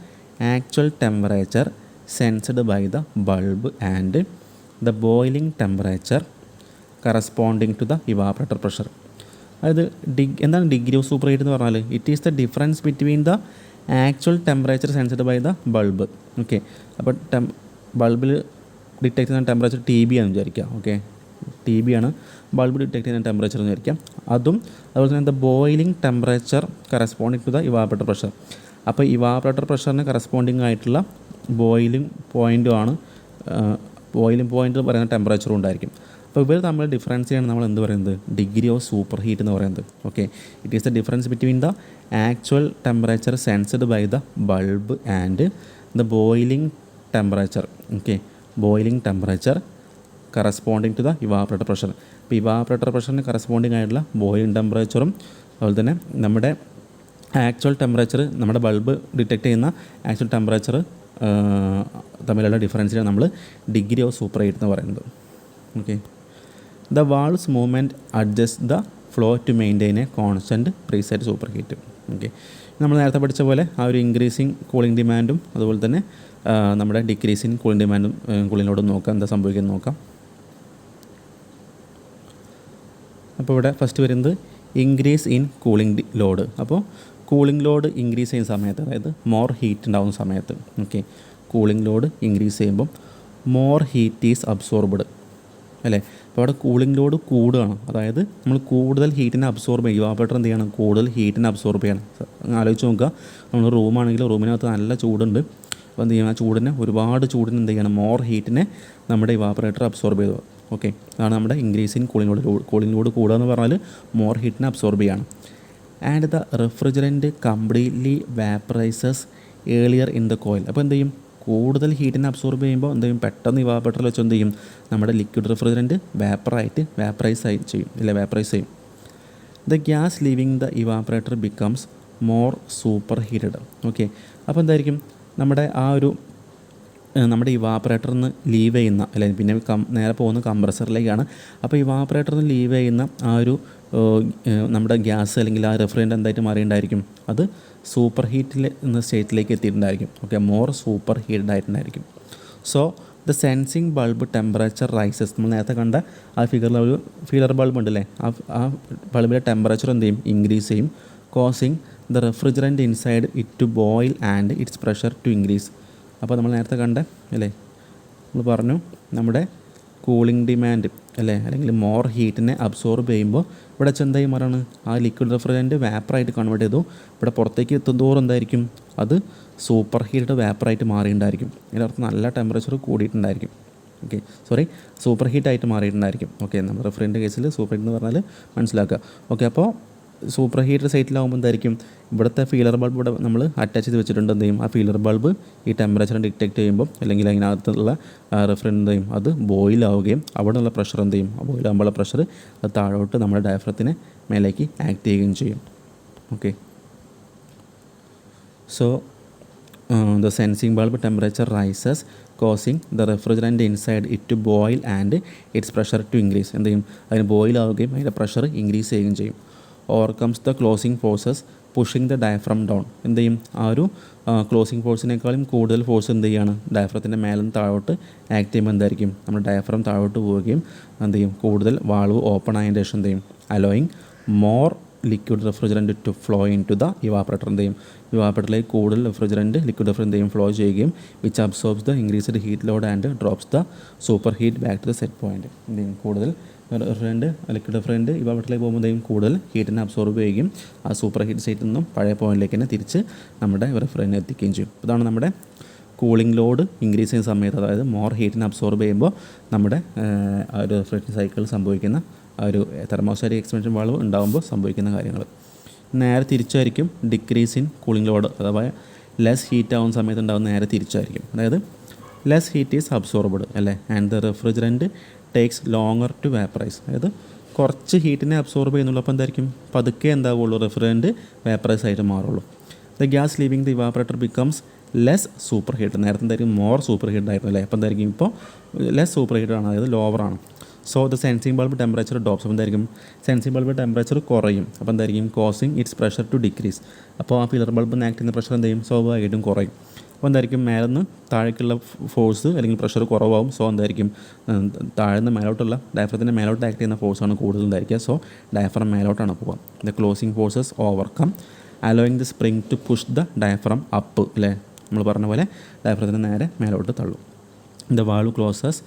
actual temperature sensed by the bulb and the boiling temperature corresponding to the evaporator pressure. അതായത് എന്താണ് ഡിഗ്രി ഓഫ് സൂപ്പർ ഹീറ്റ് എന്ന് പറഞ്ഞാൽ it is the difference between the actual temperature sensed by the bulb. Okay, അപ്പോൾ ബൾബിൽ ഡിറ്റക്ട് ചെയ്യുന്ന ടെമ്പറേച്ചർ TB ആണെന്ന് വിചാരിക്കുക. ഓക്കെ, TB ആണ് ബൾബ് ഡിറ്റക്ട് ചെയ്യുന്ന ടെമ്പറേച്ചർ എന്ന് വിചാരിക്കാം. അതുപോലെ തന്നെ the boiling temperature corresponding to the evaporator pressure. അപ്പോൾ ഇവാപ്പറേറ്റർ പ്രഷറിന് കറസ്പോണ്ടിങ് ആയിട്ടുള്ള ബോയിലിംഗ് പോയിൻറ്റ് പറയുന്ന ടെമ്പറേച്ചറും ഉണ്ടായിരിക്കും. അപ്പോൾ ഇവർ തമ്മിൽ ഡിഫറൻസ് ചെയ്യാണ് നമ്മൾ എന്ത് പറയുന്നത്, ഡിഗ്രി ഓഫ് സൂപ്പർ ഹീറ്റ് എന്ന് പറയുന്നത്. Okay, it is the difference between the actual temperature sensed by the bulb and the boiling temperature. Okay, boiling temperature corresponding to the evaporator pressure. അപ്പോൾ ഇവാപറേറ്റർ പ്രഷറിന് കറസ്പോണ്ടിങ് ആയിട്ടുള്ള ബോയിലിംഗ് ടെമ്പറേച്ചറും അതുപോലെ തന്നെ നമ്മുടെ ആക്ച്വൽ ടെമ്പറേച്ചർ, നമ്മുടെ ബൾബ് ഡിറ്റക്ട് ചെയ്യുന്ന ആക്ച്വൽ ടെമ്പറേച്ചർ തമ്മിലുള്ള ഡിഫറൻസിനാണ് നമ്മൾ ഡിഗ്രി ഓഫ് സൂപ്പർ ഹീറ്റ് എന്ന് പറയുന്നത്. Okay. The valves movement adjust the flow to maintain a constant preset super heat. Okay. നമ്മൾ നേരത്തെ പഠിച്ച പോലെ ആ ഒരു ഇൻക്രീസിങ് കൂളിംഗ് ഡിമാൻഡും അതുപോലെ തന്നെ നമ്മുടെ ഡിക്രീസിങ് കൂളിംഗ് ഡിമാൻഡും കൂളിങ്ങിലോട് നോക്കാം, എന്താ സംഭവിക്കുന്നത് നോക്കാം. അപ്പോൾ ഇവിടെ ഫസ്റ്റ് വരുന്നത് ഇൻക്രീസ് ഇൻ കൂളിംഗ് ലോഡ്. അപ്പോൾ കൂളിംഗ് ലോഡ് ഇൻക്രീസ് ചെയ്യുന്ന സമയത്ത്, അതായത് മോർ ഹീറ്റ് ഉണ്ടാകുന്ന സമയത്ത്, ഓക്കെ, കൂളിംഗ് ലോഡ് ഇൻക്രീസ് ചെയ്യുമ്പം മോർ ഹീറ്റ് ഈസ് അബ്സോർബ്ഡ് അല്ലേ. അപ്പോൾ അവിടെ കൂളിംഗ് ലോഡ് കൂടുകയാണ്, അതായത് നമ്മൾ കൂടുതൽ ഹീറ്റിനെ അബ്സോർബ് ചെയ്യും. ഇവാപറേറ്റർ എന്ത് ചെയ്യണം, കൂടുതൽ ഹീറ്റിനെ അബ്സോർബ് ചെയ്യണം. ആലോചിച്ച് നോക്കുക, നമ്മൾ റൂമാണെങ്കിൽ റൂമിനകത്ത് നല്ല ചൂടുണ്ട്, അപ്പോൾ എന്ത് ചെയ്യണം, ആ ചൂടിനെ ഒരുപാട് ചൂടിന് എന്ത് ചെയ്യണം, മോർ ഹീറ്റിനെ നമ്മുടെ ഇവാപറേറ്റർ അബ്സോർബ് ചെയ്തു. ഓക്കെ, അതാണ് നമ്മുടെ ഇൻക്രീസ് ഇൻ കൂളിംഗ് ലോഡ് കൂടുക എന്ന് പറഞ്ഞാൽ മോർ ഹീറ്റിനെ അബ്സോർബ് ചെയ്യണം. And the refrigerant completely vaporises earlier in the coil. അപ്പോൾ എന്ത് ചെയ്യും, കൂടുതൽ ഹീറ്റിനെ അബ്സോർബ് ചെയ്യുമ്പോൾ എന്ത് ചെയ്യും, പെട്ടെന്ന് ഇവാപറേറ്ററിൽ വെച്ച് എന്ത് ചെയ്യും, നമ്മുടെ ലിക്വിഡ് റെഫ്രിജറൻറ്റ് വാപ്പറൈസ് ചെയ്യും. The gas leaving the evaporator becomes more super heated. Okay, അപ്പോൾ എന്തായിരിക്കും, നമ്മുടെ ഇവാപറേറ്ററിൽ നിന്ന് ലീവ് ചെയ്യുന്ന, അല്ലെങ്കിൽ പിന്നെ നേരെ പോകുന്ന കംപ്രസറിലേക്കാണ്. അപ്പോൾ ഇവാപറേറ്ററിൽ നിന്ന് ലീവ് ചെയ്യുന്ന ആ ഒരു നമ്മുടെ ഗ്യാസ് അല്ലെങ്കിൽ ആ റെഫ്രിജറൻറ്റ് എന്തായിട്ട് മാറിയിട്ടുണ്ടായിരിക്കും, അത് സൂപ്പർ ഹീറ്റിൽ എന്ന സ്റ്റേറ്റിലേക്ക് എത്തിയിട്ടുണ്ടായിരിക്കും. ഓക്കെ, മോർ സൂപ്പർ ഹീറ്റഡ് ആയിട്ടുണ്ടായിരിക്കും. So the sensing bulb temperature rises. നമ്മൾ നേരത്തെ കണ്ട ആ ഫിഗറിൽ ഒരു ഫീലർ ബൾബ് ഉണ്ടല്ലേ, ആ ബൾബിലെ ടെമ്പറേച്ചർ എന്ത് ചെയ്യും, ഇൻക്രീസ് ചെയ്യും. Causing the refrigerant inside it to boil and its pressure to increase. അപ്പോൾ നമ്മൾ നേരത്തെ കണ്ട അല്ലേ, നമ്മൾ പറഞ്ഞു നമ്മുടെ കൂളിംഗ് ഡിമാൻഡ് അല്ലേ, അല്ലെങ്കിൽ മോർ ഹീറ്റിനെ അബ്സോർബ് ചെയ്യുമ്പോൾ ഇവിടെ ചെന്തായി മാറാണ്, ആ ലിക്വിഡ് റെഫ്രിജറൻറ്റ് വാപ്പറായിട്ട് കൺവേർട്ട് ചെയ്തു. ഇവിടെ പുറത്തേക്ക് എത്തുന്തോറും എന്തായിരിക്കും, അത് സൂപ്പർ ഹീറ്റഡ് വാപ്പറായിട്ട് മാറിയിട്ടുണ്ടായിരിക്കും. ഇതിനർത്ഥം നല്ല ടെമ്പറേച്ചർ കൂടിയിട്ടുണ്ടായിരിക്കും. ഓക്കെ, സൂപ്പർ ഹീറ്റായിട്ട് മാറിയിട്ടുണ്ടായിരിക്കും. ഓക്കെ, നമ്മൾ റെഫ്രിജറൻറ്റ് കേസിൽ സൂപ്പർ ഹീറ്റ് എന്ന് പറഞ്ഞാൽ മനസ്സിലാക്കുക. ഓക്കെ, അപ്പോൾ സൂപ്പർ ഹീറ്റർ സൈറ്റിലാകുമ്പോൾ എന്തായിരിക്കും, ഇവിടുത്തെ ഫീലർ ബൾബ് ഇവിടെ നമ്മൾ അറ്റാച്ച് ചെയ്ത് വെച്ചിട്ടുണ്ട്. എന്ത് ചെയ്യും, ആ ഫീലർ ബൾബ് ഈ ടെമ്പറേച്ചർ ഡിറ്റക്ട് ചെയ്യുമ്പോൾ, അല്ലെങ്കിൽ അതിനകത്തുള്ള റെഫ്രിജറൻറ്റ് എന്ത് ചെയ്യും, അത് ബോയിൽ ആവുകയും അവിടെ നിന്നുള്ള പ്രഷർ എന്ത് ചെയ്യും, ബോയിൽ ആകുമ്പോഴുള്ള പ്രഷർ അത് താഴോട്ട് നമ്മുടെ ഡയഫ്രത്തിന് മേലേക്ക് ആക്ട് ചെയ്യുകയും ചെയ്യും. Okay, so the sensing bulb temperature rises causing the refrigerant inside it to boil and its pressure to increase. എന്ത് ചെയ്യും, അതിന് ബോയിൽ ആവുകയും അതിൻ്റെ പ്രഷർ ഇൻക്രീസ് ചെയ്യുകയും ചെയ്യും. Overcomes the closing forces pushing the diaphragm down. എന്ത് ചെയ്യും, ആ ഒരു ക്ലോസിംഗ് ഫോഴ്സിനേക്കാളും കൂടുതൽ ഫോഴ്സ് എന്ത് ചെയ്യുകയാണ്, ഡയഫ്രത്തിൻ്റെ മേലെ നിന്ന് താഴോട്ട് ആക്ട് ചെയ്യുമ്പോൾ എന്തായിരിക്കും, നമ്മുടെ ഡയഫ്രം താഴോട്ട് പോവുകയും എന്ത് ചെയ്യും, കൂടുതൽ വാൾവ് ഓപ്പൺ ആയതിന് ശേഷം എന്ത് ചെയ്യും, allowing more liquid refrigerant to flow into the evaporator. എന്ത് ചെയ്യും, ഇവാപറേറ്ററിലേക്ക് കൂടുതൽ ലിക്വിഡ് റെഫ്രിജറൻറ്റ് ഫ്ലോ ചെയ്യുകയും which absorbs the increased heat load and drops the superheat back to the set point. എന്ത് ചെയ്യും, കൂടുതൽ ലിക്വിഡ് റെഫ്രിജറൻറ്റ് ഇവാപറേറ്ററിലേക്ക് പോകുമ്പോഴത്തേക്കും കൂടുതൽ ഹീറ്റിനെ അബ്സോർബ് ചെയ്യുകയും ആ സൂപ്പർ ഹീറ്റ് സ്റ്റേറ്റിൽ നിന്നും പഴയ പോയിന്റിലേക്ക് തന്നെ തിരിച്ച് നമ്മുടെ റെഫ്രിജറൻറ്റ് എത്തിക്കുകയും ചെയ്യും. ഇതാണ് നമ്മുടെ കൂളിംഗ് ലോഡ് ഇൻക്രീസ് ചെയ്യുന്ന സമയത്ത്, അതായത് മോർ ഹീറ്റിനെ അബ്സോർബ് ചെയ്യുമ്പോൾ നമ്മുടെ ആ ഒരു റെഫ്രിജറേഷൻ സൈക്കിൾ സംഭവിക്കുന്ന ആ ഒരു തെർമോസ്റ്റാറ്റിക് എക്സ്പാൻഷൻ വാൾവ് ഉണ്ടാകുമ്പോൾ സംഭവിക്കുന്ന കാര്യങ്ങൾ. നേരെ തിരിച്ചായിരിക്കും ഡിക്രീസ് ഇൻ കൂളിംഗ് ലോഡ്, അഥവാ ലെസ് ഹീറ്റ് ആവുന്ന സമയത്ത് ഉണ്ടാകുന്ന നേരെ തിരിച്ചായിരിക്കും. അതായത് ലെസ് ഹീറ്റ് ഈസ് അബ്സോർബ്ഡ് അല്ലേ, and the refrigerant takes longer to vaporise. അതായത് കുറച്ച് ഹീറ്റിനെ അബ്സോർബ് ചെയ്യുന്നുള്ളൂ, അപ്പോൾ എന്തായിരിക്കും, പതുക്കെ എന്താവുള്ളൂ, റെഫ്രിജറൻറ്റ് വാപ്പറൈസ് ആയിട്ട് മാറുള്ളൂ. The gas leaving the evaporator becomes less superheat. നേരത്തെ എന്തായിരിക്കും, മോർ സൂപ്പർ ഹീറ്റ് ആയിരുന്നു അല്ലേ, അപ്പോൾ എന്തായിരിക്കും, ഇപ്പോൾ ലെസ് സൂപ്പർ ഹീറ്റ് ആണ്, അതായത് ലോവറാണ്. So the sensing bulb temperature drops. അപ്പോൾ എന്തായിരിക്കും, സെൻസിങ് ബൾബ് ടെമ്പറേച്ചർ കുറയും. അപ്പോൾ എന്തായിരിക്കും, causing its pressure to decrease. അപ്പോൾ ആ ഫീലർ ബൾബ് ആക്ട് ചെയ്യുന്ന പ്രഷർ എന്ത് ചെയ്യും, സ്വാഭാവികമായിട്ടും കുറയും. അപ്പോൾ എന്തായിരിക്കും, മേലെന്ന് താഴേക്കുള്ള ഫോഴ്സ് അല്ലെങ്കിൽ പ്രഷർ കുറവാകും. സോ എന്തായിരിക്കും, താഴ്ന്ന് മേലോട്ടുള്ള ഡയഫ്രത്തിൻ്റെ മേലോട്ട് ആക്ട് ചെയ്യുന്ന ഫോഴ്സാണ് കൂടുതൽ ഉണ്ടായിരിക്കുക. സോ ഡയഫ്രം മേലോട്ടാണ് പോകാം. The closing forces overcome allowing the spring to push the diaphragm up അല്ലേ, നമ്മൾ പറഞ്ഞ പോലെ ഡയഫ്രത്തിൻ്റെ നേരെ മേലോട്ട് തള്ളും. The valve closes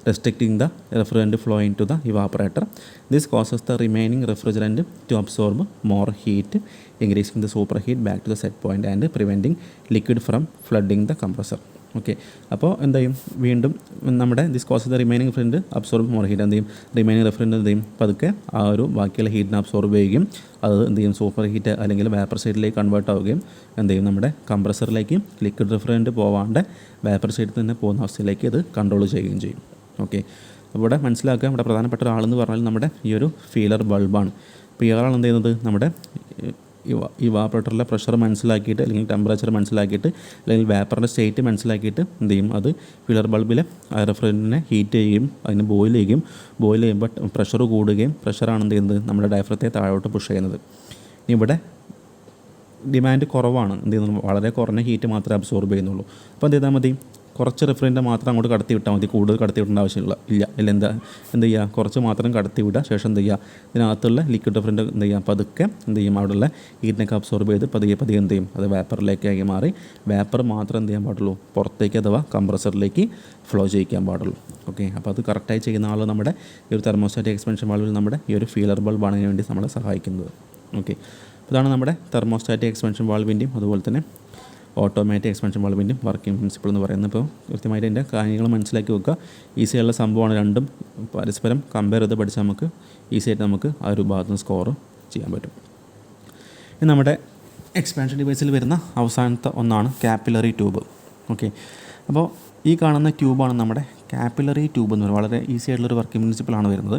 restricting the refrigerant flow into the evaporator. This causes the remaining refrigerant to absorb more heat, increasing the superheat back to the set point and preventing liquid from flooding the compressor. Okay, അപ്പോൾ എന്ത് ചെയ്യും, വീണ്ടും നമ്മുടെ this causes the remaining refrigerant absorb more heat. എന്ത് ചെയ്യും, റിമൈനിങ് റെഫ്രിജറന്റ് എന്ത് ചെയ്യും, പതുക്കെ ആ ഒരു ബാക്കിയുള്ള ഹീറ്റിനെ അബ്സോർബ് ചെയ്യുകയും അത് എന്ത് ചെയ്യും, സൂപ്പർ ഹീറ്റ് അല്ലെങ്കിൽ വേപ്പർ സൈഡിലേക്ക് കൺവേർട്ട് ആവുകയും എന്ത് ചെയ്യും, നമ്മുടെ കംപ്രസറിലേക്ക് ലിക്വിഡ് റെഫ്രിജറന്റ് പോവാണ്ട് വേപ്പർ സൈഡിൽ തന്നെ പോകുന്ന അവസ്ഥയിലേക്ക് ഇത് കൺട്രോൾ ചെയ്യുകയും ചെയ്യും. ഓക്കെ, ഇവിടെ മനസ്സിലാക്കുക, ഇവിടെ പ്രധാനപ്പെട്ട ഒരാളെന്ന് പറഞ്ഞാൽ നമ്മുടെ ഈ ഒരു ഫീലർ ബൾബാണ്. അപ്പോൾ ഇയാളാണ് എന്ത് ചെയ്യുന്നത്, നമ്മുടെ ഇവാപറേറ്ററിലെ പ്രഷർ മനസ്സിലാക്കിയിട്ട് അല്ലെങ്കിൽ ടെമ്പറേച്ചർ മനസ്സിലാക്കിയിട്ട് അല്ലെങ്കിൽ വേപ്പറിൻ്റെ സ്റ്റേറ്റ് മനസ്സിലാക്കിയിട്ട് എന്ത് ചെയ്യും, അത് ഫീലർ ബൾബിലെ റെഫ്രിജറൻറ്റിനെ ഹീറ്റ് ചെയ്യുകയും അതിന് ബോയിൽ ചെയ്യുമ്പോൾ പ്രഷർ കൂടുകയും പ്രഷറാണ് എന്ത് ചെയ്യുന്നത് നമ്മുടെ ഡയഫ്രത്തെ താഴോട്ട് പുഷ് ചെയ്യുന്നത്. ഇവിടെ ഡിമാൻഡ് കുറവാണ്, എന്ത് ചെയ്യുന്നത് വളരെ കുറഞ്ഞ ഹീറ്റ് മാത്രമേ അബ്സോർബ് ചെയ്യുന്നുള്ളൂ. അപ്പോൾ എന്ത് ചെയ്താൽ മതി, കുറച്ച് റിഫ്രിജറൻ്റ് മാത്രം അങ്ങോട്ട് കടത്തി വിട്ടാൽ മതി, കൂടുതൽ കടത്തി വിടേണ്ട ആവശ്യമില്ല. എന്ത് ചെയ്യുക, കുറച്ച് മാത്രം കടത്തി വിടുക. ശേഷം എന്ത് ചെയ്യുക, ഇതിനകത്തുള്ള ലിക്വിഡ് റിഫ്രിജറൻ്റ് എന്ത് ചെയ്യുക, പതുക്കെ എന്ത് ചെയ്യും, അവിടെയുള്ള ഹീറ്റിനൊക്കെ അബ്സോർബ് ചെയ്ത് പതിയെ എന്ത് ചെയ്യും, അത് വേപ്പറിലേക്കായി മാറി വേപ്പർ മാത്രം എന്ത് ചെയ്യാൻ പാടുള്ളൂ, പുറത്തേക്ക് അഥവാ കംപ്രസറിലേക്ക് ഫ്ലോ ചെയ്യിക്കാൻ പാടുള്ളൂ. ഓക്കെ, അപ്പോൾ അത് കറക്റ്റായി ചെയ്യുന്ന ആൾ നമ്മുടെ ഈ ഒരു തെർമോസ്റ്റാറ്റിക് എക്സ്പാൻഷൻ വാൽവിൽ നമ്മുടെ ഈ ഒരു ഫീലർ ബൾബാണ് അതിന് വേണ്ടി നമ്മളെ സഹായിക്കുന്നത്. ഓക്കെ, ഇതാണ് നമ്മുടെ തെർമോസ്റ്റാറ്റിക് എക്സ്പാൻഷൻ വാൽവിൻ്റെയും അതുപോലെ തന്നെ ഓട്ടോമാറ്റിക് എക്സ്പാൻഷൻ വാൽവിൻ്റെയും വർക്കിംഗ് പ്രിൻസിപ്പിൾ എന്ന് പറയുന്നത്. ഇപ്പോൾ കൃത്യമായിട്ട് അതിൻ്റെ കാര്യങ്ങൾ മനസ്സിലാക്കി വെക്കുക. ഈസിയായുള്ള സംഭവമാണ്, രണ്ടും പരസ്പരം കമ്പയർ ചെയ്ത് പഠിച്ചാൽ നമുക്ക് ഈസിയായിട്ട് നമുക്ക് ആ ഒരു ഭാഗത്ത് നിന്ന് സ്കോർ ചെയ്യാൻ പറ്റും. ഇനി നമ്മുടെ എക്സ്പാൻഷൻ ഡിവൈസിൽ വരുന്ന അവസാനത്തെ ഒന്നാണ് കാപ്പിലറി ട്യൂബ്. ഓക്കെ, അപ്പോൾ ഈ കാണുന്ന ട്യൂബാണ് നമ്മുടെ കാപ്പിലറി ട്യൂബ് എന്ന് പറയുന്നത്. വളരെ ഈസി ആയിട്ടുള്ളൊരു വർക്കിംഗ് പ്രിൻസിപ്പിളാണ് വരുന്നത്.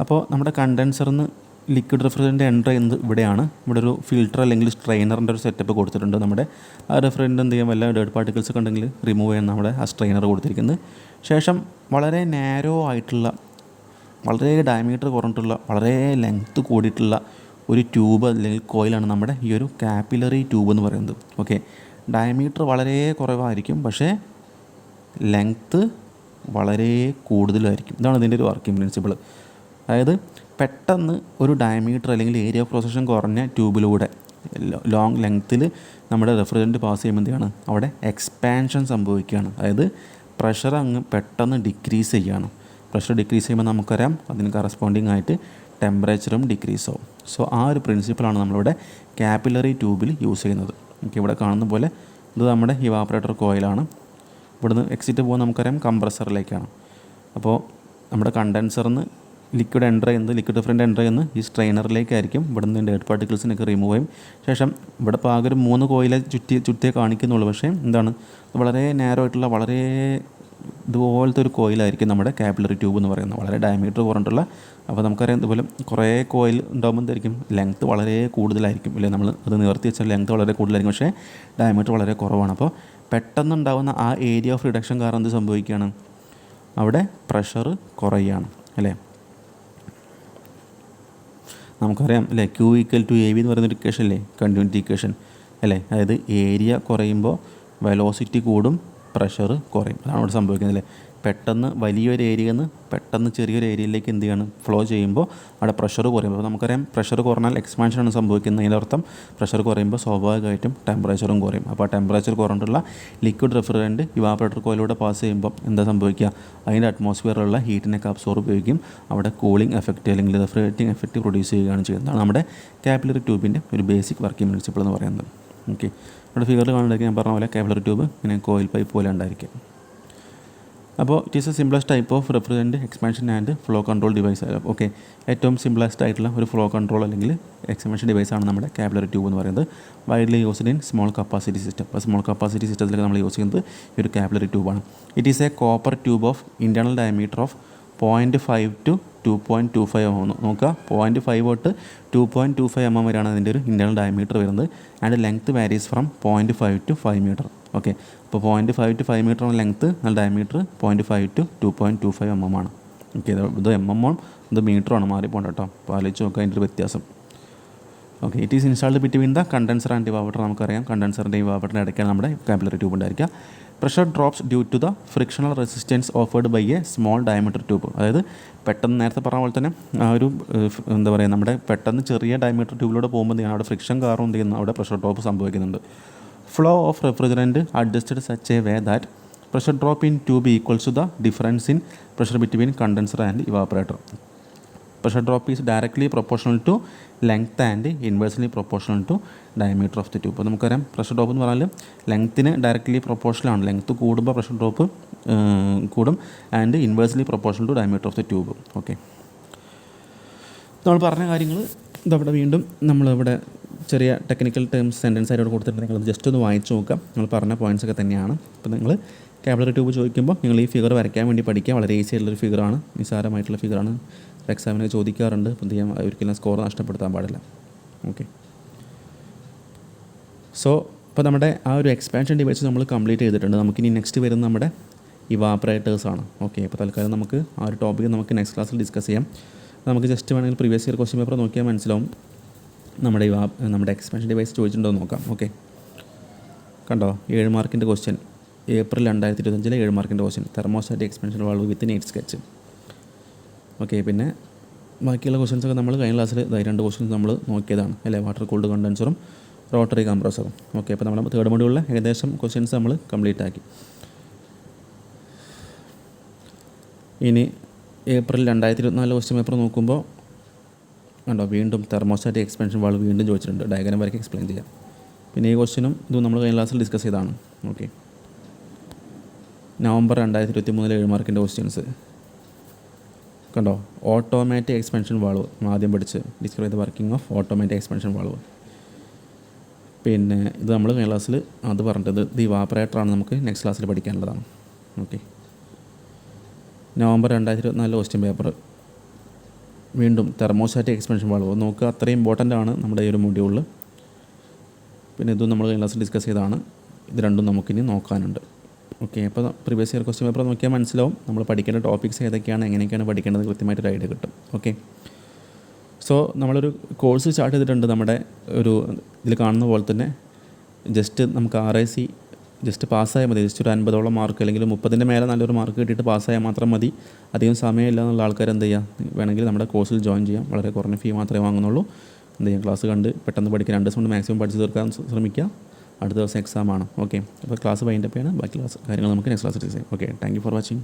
അപ്പോൾ നമ്മുടെ കണ്ടൻസറിന്ന് ലിക്വിഡ് റെഫ്രിജറൻ്റ് എൻ്റർ ചെയ്യുന്നത് ഇവിടെയാണ്. ഇവിടെ ഒരു ഫിൽറ്റർ അല്ലെങ്കിൽ സ്ട്രെയിനറിൻ്റെ ഒരു സെറ്റപ്പ് കൊടുത്തിട്ടുണ്ട്. നമ്മുടെ ആ റെഫ്രിജറൻ്റ് എന്ത് ചെയ്യാൻ വല്ല ഡേർട്ട് പാർട്ടിക്കിൾസ് ഒക്കെ ഉണ്ടെങ്കിൽ റിമൂവ് ചെയ്യാൻ നമ്മുടെ ആ സ്ട്രെയിനർ കൊടുത്തിരിക്കുന്നത്. ശേഷം വളരെ നാരോ ആയിട്ടുള്ള, വളരെ ഡയമീറ്റർ കുറഞ്ഞിട്ടുള്ള, വളരെ ലെങ്ത്ത് കൂടിയിട്ടുള്ള ഒരു ട്യൂബ് അല്ലെങ്കിൽ കോയിലാണ് നമ്മുടെ ഈ ഒരു കാപ്പിലറി ട്യൂബ് എന്ന് പറയുന്നത്. ഓക്കെ, ഡയമീറ്റർ വളരെ കുറവായിരിക്കും, പക്ഷേ ലെങ്ത്ത് വളരെ കൂടുതലായിരിക്കും. ഇതാണ് ഇതിൻ്റെ ഒരു വർക്കിംഗ് പ്രിൻസിപ്പിൾ. അതായത് പെട്ടെന്ന് ഒരു ഡയമീറ്റർ അല്ലെങ്കിൽ ഏരിയ ഓഫ് ക്രോസ് സെക്ഷൻ കുറഞ്ഞ ട്യൂബിലൂടെ ലോങ് ലെങ്ത്തിൽ നമ്മുടെ റെഫ്രിജറൻ്റ് പാസ് ചെയ്യുമ്പോൾ എന്താണ്, അവിടെ എക്സ്പാൻഷൻ സംഭവിക്കുകയാണ്. അതായത് പ്രഷർ അങ്ങ് പെട്ടെന്ന് ഡിക്രീസ് ചെയ്യുകയാണ്. പ്രഷർ ഡിക്രീസ് ചെയ്യുമ്പോൾ നമുക്കറിയാം അതിന് കറസ്പോണ്ടിങ് ആയിട്ട് ടെമ്പറേച്ചറും ഡിക്രീസ് ആവും. സോ ആ ഒരു പ്രിൻസിപ്പിളാണ് നമ്മളിവിടെ കാപ്പിലറി ട്യൂബിൽ യൂസ് ചെയ്യുന്നത്. ഇവിടെ കാണുന്ന പോലെ ഇത് നമ്മുടെ ഇവാപറേറ്റർ കോയിലാണ്. ഇവിടുന്ന് എക്സിറ്റ് പോകുന്നത് നമുക്കറിയാം കംപ്രസറിലേക്കാണ്. അപ്പോൾ നമ്മുടെ കണ്ടൻസറിന്ന് ലിക്വിഡ് റിഫ്രിജറൻ്റ് എൻ്റർ ചെയ്യുന്നത് ഈ സ്ട്രെയിനറിലേക്കായിരിക്കും. ഇവിടെ നിന്ന് ഡേർട്ട് പാർട്ടിക്കിൾസിനൊക്കെ റിമൂവ് ചെയ്യും. ശേഷം ഇവിടെ ഇപ്പോൾ ആകെ ഒരു 3 കോയിലെ ചുറ്റിയേ കാണിക്കുന്നുള്ളൂ. പക്ഷേ എന്താണ്, വളരെ നാരോ ആയിട്ടുള്ള വളരെ ഇതുപോലത്തെ ഒരു കോയിലായിരിക്കും നമ്മുടെ കാപ്പിലറി ട്യൂബ് എന്ന് പറയുന്നത്. വളരെ ഡയമീറ്റർ കുറഞ്ഞിട്ടുള്ള. അപ്പോൾ നമുക്കറിയാം ഇതുപോലെ കുറേ കോയിൽ ഉണ്ടാകുമ്പോൾ എന്തായിരിക്കും, ലെങ്ത്ത് വളരെ കൂടുതലായിരിക്കും അല്ലേ. നമ്മൾ അത് നിവർത്തി വെച്ചാൽ ലെങ്ത്ത് വളരെ കൂടുതലായിരിക്കും, പക്ഷേ ഡയമീറ്റർ വളരെ കുറവാണ്. അപ്പോൾ പെട്ടെന്നുണ്ടാകുന്ന ആ ഏരിയ ഓഫ് റിഡക്ഷൻ കാരണം എന്ത് സംഭവിക്കുകയാണ്, അവിടെ പ്രഷർ കുറയുകയാണ് അല്ലേ. നമുക്കറിയാം അല്ലേ, Q=AV എന്ന് പറയുന്നൊരു ഇക്വേഷൻ അല്ലേ, കണ്ടിന്യൂറ്റി ഇക്വേഷൻ അല്ലേ. അതായത് ഏരിയ കുറയുമ്പോൾ വെലോസിറ്റി കൂടും, പ്രഷർ കുറയും. അതാണ് ഇവിടെ സംഭവിക്കുന്നത് അല്ലേ. പെട്ടെന്ന് വലിയൊരു ഏരിയയിൽ നിന്ന് പെട്ടെന്ന് ചെറിയൊരു ഏരിയയിലേക്ക് എന്ത് ചെയ്യാണ്, ഫ്ലോ ചെയ്യുമ്പോൾ അവിടെ പ്രഷർ കുറയും. അപ്പോൾ നമുക്കറിയാം പ്രഷർ കുറഞ്ഞാൽ എക്സ്പാൻഷനാണ് സംഭവിക്കുന്നത്. അതിൻ്റെ അർത്ഥം പ്രഷർ കുറയുമ്പോൾ സ്വാഭാവികമായിട്ടും ടെമ്പറേച്ചറും കുറയും. അപ്പോൾ ആ ടെമ്പറേച്ചർ കുറഞ്ഞിട്ടുള്ള ലിക്വിഡ് റെഫ്രിജറൻ്റ് ഇവാപറേറ്റർ കോയിലൂടെ പാസ് ചെയ്യുമ്പോൾ എന്താ സംഭവിക്കുക, അതിൻ്റെ അറ്റ്മോസ്ഫിയറിലുള്ള ഹീറ്റിനൊക്കെ അബ്സോർബ് ചെയ്യുകയും അവിടെ കൂളിംഗ് എഫക്റ്റ് അല്ലെങ്കിൽ റെഫ്രിജറേറ്റിംഗ് എഫക്റ്റ് പ്രൊഡ്യൂസ് ചെയ്യുകയാണ് ചെയ്യുന്നത്. നമ്മുടെ കാപ്പിലറി ട്യൂബിൻ്റെ ഒരു ബേസിക് വർക്കിംഗ് പ്രിൻസിപ്പിൾ എന്ന് പറയുന്നത്. ഓക്കെ, ഇവിടെ ഫിഗറിൽ കാണുന്നുണ്ടെങ്കിൽ ഞാൻ പറഞ്ഞ പോലെ കാപ്പിലറി ട്യൂബ് ഇങ്ങനെ കോയിൽ പൈപ്പ് പോലെ ഉണ്ടായിരിക്കും. അപ്പോൾ it is a simplest type of refrigerant expansion and flow control device. Okay, ഏറ്റവും സിംപ്ലസ്റ്റ് ആയിട്ടുള്ള ഒരു ഫ്ലോ കൺട്രോൾ അല്ലെങ്കിൽ എക്സ്പാൻഷൻ ഡിവൈസാണ് നമ്മുടെ കാപ്പിലറി ട്യൂബ് എന്ന് പറയുന്നത്. Widely used in small capacity system. അപ്പോൾ സ്മോൾ കപ്പാസിറ്റി സിസ്റ്റത്തിലൊക്കെ നമ്മൾ യൂസ് ചെയ്യുന്നത് ഈ ഒരു കാപ്പിലറി ട്യൂബാണ്. It is a copper tube of internal diameter of 0.5 to 2.25 mm. നോക്കുക, 0.5 തൊട്ട് 2.25 mm വരെയാണ് അതിൻ്റെ ഒരു ഇൻറ്റേർണൽ ഡയമീറ്റർ വരുന്നത്. And length varies from 0.5 to 5 metre. ഓക്കെ, അപ്പോൾ 0.5 to 5 മീറ്ററാണ് ലെങ്ത്ത്, എന്നാൽ ഡയമീറ്റർ 0.5 to 2.25 mm ആണ്. ഓക്കെ, ഇത് mm ഇത് മീറ്ററാണ്, മാറിപ്പോണ്ട കേട്ടോ. അപ്പോൾ ആലോചിച്ച് നോക്കുക അതിൻ്റെ ഒരു വ്യത്യാസം. Okay, it is installed between the condenser and evaporator. നമുക്കറിയാം കണ്ടൻസറിൻ്റെ ഇവാപറേറ്ററിൻ്റെ ഇടയ്ക്കാണ് നമ്മുടെ കാപ്പിലറി ട്യൂബ് ഉണ്ടായിരിക്കുക. Pressure drops due to the frictional resistance offered by a small diameter tube. അതായത് പെട്ടെന്ന് നേരത്തെ പറഞ്ഞ പോലെ തന്നെ ആ ഒരു എന്താ പറയുക, നമ്മുടെ പെട്ടെന്ന് ചെറിയ ഡയമീറ്റർ ട്യൂബിലൂടെ പോകുമ്പോൾ എന്ത് ചെയ്യണം, അവിടെ ഫ്രിക്ഷൻ കാരണം എന്ത് ചെയ്യുന്നു, അവിടെ പ്രഷർ ഡ്രോപ്പ് സംഭവിക്കുന്നുണ്ട്. Flow of refrigerant adjusted such a way that pressure drop in tube equals to the difference in pressure between condenser and evaporator. Pressure drop is directly proportional to length and inversely proportional to diameter of the tube. അപ്പോൾ നമുക്കറിയാം പ്രഷർ ഡ്രോപ്പ് എന്ന് പറഞ്ഞാൽ ലെങ്ത്തിന് ഡയറക്ട്ലി പ്രൊപ്പോർഷണലാണ്. ലെങ്ത്ത് കൂടുമ്പോൾ പ്രഷർ ഡ്രോപ്പ് കൂടും and inversely proportional to diameter of the tube. Okay, നമ്മൾ പറഞ്ഞ കാര്യങ്ങൾ ഇതവിടെ വീണ്ടും നമ്മളിവിടെ ചെറിയ ടെക്നിക്കൽ ടേംസ് സെൻറ്റൻസ് ആയിട്ട് കൊടുത്തിട്ടുണ്ട്. നിങ്ങൾ ജസ്റ്റ് ഒന്ന് വായിച്ച് നോക്കാം. നമ്മൾ പറഞ്ഞ പോയിൻറ്റ്സ് ഒക്കെ തന്നെയാണ്. അപ്പോൾ നിങ്ങൾ കാപ്പിലറി ട്യൂബ് ചോദിക്കുമ്പോൾ നിങ്ങൾ ഈ ഫിഗർ വരയ്ക്കാൻ വേണ്ടി പഠിക്കുക. വളരെ ഈസി ആയിട്ടുള്ളൊരു ഫിഗറാണ്, നിസ്സാരമായിട്ടുള്ള ഫിഗറാണ്. എക്സാമിന് ചോദിക്കാറുണ്ട്, അപ്പം ചെയ്യാൻ ഒരിക്കലും സ്കോർ നഷ്ടപ്പെടുത്താൻ പാടില്ല. ഓക്കെ, സോ ഇപ്പോൾ നമ്മുടെ ആ ഒരു എക്സ്പാൻഷൻ ഡിവൈസ് നമ്മൾ കംപ്ലീറ്റ് ചെയ്തിട്ടുണ്ട്. നമുക്കിനി നെക്സ്റ്റ് വരുന്നത് നമ്മുടെ ഇവാപ്പറേറ്റേഴ്സാണ്. ഓക്കെ, അപ്പോൾ തൽക്കാലം നമുക്ക് ആ ഒരു ടോപ്പിക്ക് നമുക്ക് നെക്സ്റ്റ് ക്ലാസ്സിൽ ഡിസ്കസ് ചെയ്യാം. നമുക്ക് ജസ്റ്റ് വേണമെങ്കിൽ പ്രീവിയസ് ഇയർ ക്വസ്റ്റ്യൻ പേപ്പർ നോക്കിയാൽ മനസ്സിലാവും നമ്മുടെ എക്സ്പാൻഷൻ ഡിവൈസ് ചോദിച്ചിട്ടുണ്ടോ എന്ന് നോക്കാം. ഓക്കെ, കണ്ടോ 7 മാർക്കിൻ്റെ ക്വസ്റ്റ്യൻ, ഏപ്രിൽ 2025 7 മാർക്കിൻ്റെ ക്വസ്റ്റ്യൻ, തെർമോസ്റ്റാറ്റിക് എക്സ്പാൻഷൻ വാൾവ് വിത്ത് നെയ്റ്റ് സ്കെച്ച്. ഓക്കെ, പിന്നെ ബാക്കിയുള്ള ക്വസ്റ്റ്യൻസൊക്കെ നമ്മൾ കഴിഞ്ഞ ക്ലാസ്സിൽ 2 ക്വസ്റ്റ്യൻസ് നമ്മൾ നോക്കിയതാണ് അല്ലേ, വാട്ടർ കൂൾഡ് കണ്ടൻസറും റോട്ടറി കംപ്രസറും. ഓക്കെ, അപ്പോൾ നമ്മൾ തേർഡ് മൊഡ്യൂളിലെ ഏകദേശം ക്വസ്റ്റ്യൻസ് നമ്മൾ കംപ്ലീറ്റ് ആക്കി. ഇനി ഏപ്രിൽ 2024 ക്വസ്റ്റ്യൻ പേപ്പർ നോക്കുമ്പോൾ കണ്ടോ വീണ്ടും തെർമോസ്റ്റാറ്റിക് എക്സ്പാൻഷൻ വാൾവ് വീണ്ടും ചോദിച്ചിട്ടുണ്ട്. ഡയഗ്രാം വരയ്ക്ക് എക്സ്പ്ലെയിൻ ചെയ്യാം. പിന്നെ ഈ ക്വസ്റ്റ്യനും ഇതും നമ്മൾ കഴിഞ്ഞ ക്ലാസ്സിൽ ഡിസ്കസ് ചെയ്തതാണ്. ഓക്കെ, നവംബർ 2023 7 മാർക്കിൻ്റെ ക്വസ്റ്റ്യൻസ് കണ്ടോ, ഓട്ടോമാറ്റിക് എക്സ്പാൻഷൻ വാൾവ് ആദ്യം പഠിച്ച് describe the working of automatic expansion valve. പിന്നെ ഇത് നമ്മൾ കഴിഞ്ഞ ക്ലാസ്സിൽ അത് പറഞ്ഞത് ഇത് ഇവാപ്പറേറ്ററാണ്, നമുക്ക് നെക്സ്റ്റ് ക്ലാസ്സിൽ പഠിക്കാനുള്ളതാണ്. ഓക്കെ, നവംബർ 2024 ക്വസ്റ്റ്യൻ പേപ്പർ വീണ്ടും തെർമോസ്റ്റാറ്റിക് എക്സ്പാൻഷൻ വാൾവ് നോക്കുക, അത്രയും ഇമ്പോർട്ടൻ്റ് ആണ് നമ്മുടെ ഈ ഒരു മൊഡ്യൂളിൽ. പിന്നെ ഇതും നമ്മൾ കഴിഞ്ഞ ക്ലാസ്സിൽ ഡിസ്കസ് ചെയ്തതാണ്. ഇത് രണ്ടും നമുക്കിനി നോക്കാനുണ്ട്. ഓക്കെ, അപ്പോൾ പ്രീവിയസ് ഇയർ ക്വസ്റ്റ്യൻ പേപ്പർ നോക്കിയാൽ മനസ്സിലാവും നമ്മൾ പഠിക്കേണ്ട ടോപ്പിക്സ് ഏതൊക്കെയാണ്, എങ്ങനെയൊക്കെയാണ് പഠിക്കേണ്ടത് കൃത്യമായിട്ടൊരു ഐഡിയ കിട്ടും. ഓക്കെ, സോ നമ്മളൊരു കോഴ്സ് സ്റ്റാർട്ട് ചെയ്തിട്ടുണ്ട്. നമ്മുടെ ഒരു ഇതിൽ കാണുന്ന പോലെ തന്നെ ജസ്റ്റ് നമുക്ക് RIC ജസ്റ്റ് പാസ്സായാൽ മതി. ജസ്റ്റ് ഒരു 50ഓളം മാർക്ക് അല്ലെങ്കിൽ 30ൻ്റെ മേലെ നല്ലൊരു മാർക്ക് കിട്ടിയിട്ട് പാസ്സായാൽ മാത്രം മതി. അധികം സമയമില്ല എന്നുള്ള ആൾക്കാർ എന്ത് ചെയ്യുക, വേണമെങ്കിൽ നമ്മുടെ കോഴ്സിൽ ജോയിൻ ചെയ്യാം. വളരെ കുറഞ്ഞ ഫീ മാത്രമേ വാങ്ങുന്നുള്ളൂ. എന്ത് ചെയ്യാം, ക്ലാസ് കണ്ട് പെട്ടെന്ന് പഠിക്കുക. 2 ദിവസം കൊണ്ട് മാക്സിമം പഠിച്ച് തീർക്കാൻ ശ്രമിക്കുക. അടുത്ത ദിവസം എക്സാമാണ്. ഓക്കെ, അപ്പോൾ ക്ലാസ് വൈൻഡപ്പ് ചെയ്യണം. ബാക്കി ക്ലാസ് കാര്യങ്ങൾ നമുക്ക് നെക്സ്റ്റ് ക്ലാസ്സിൽ ചെയ്യാം. Okay, thank you for watching.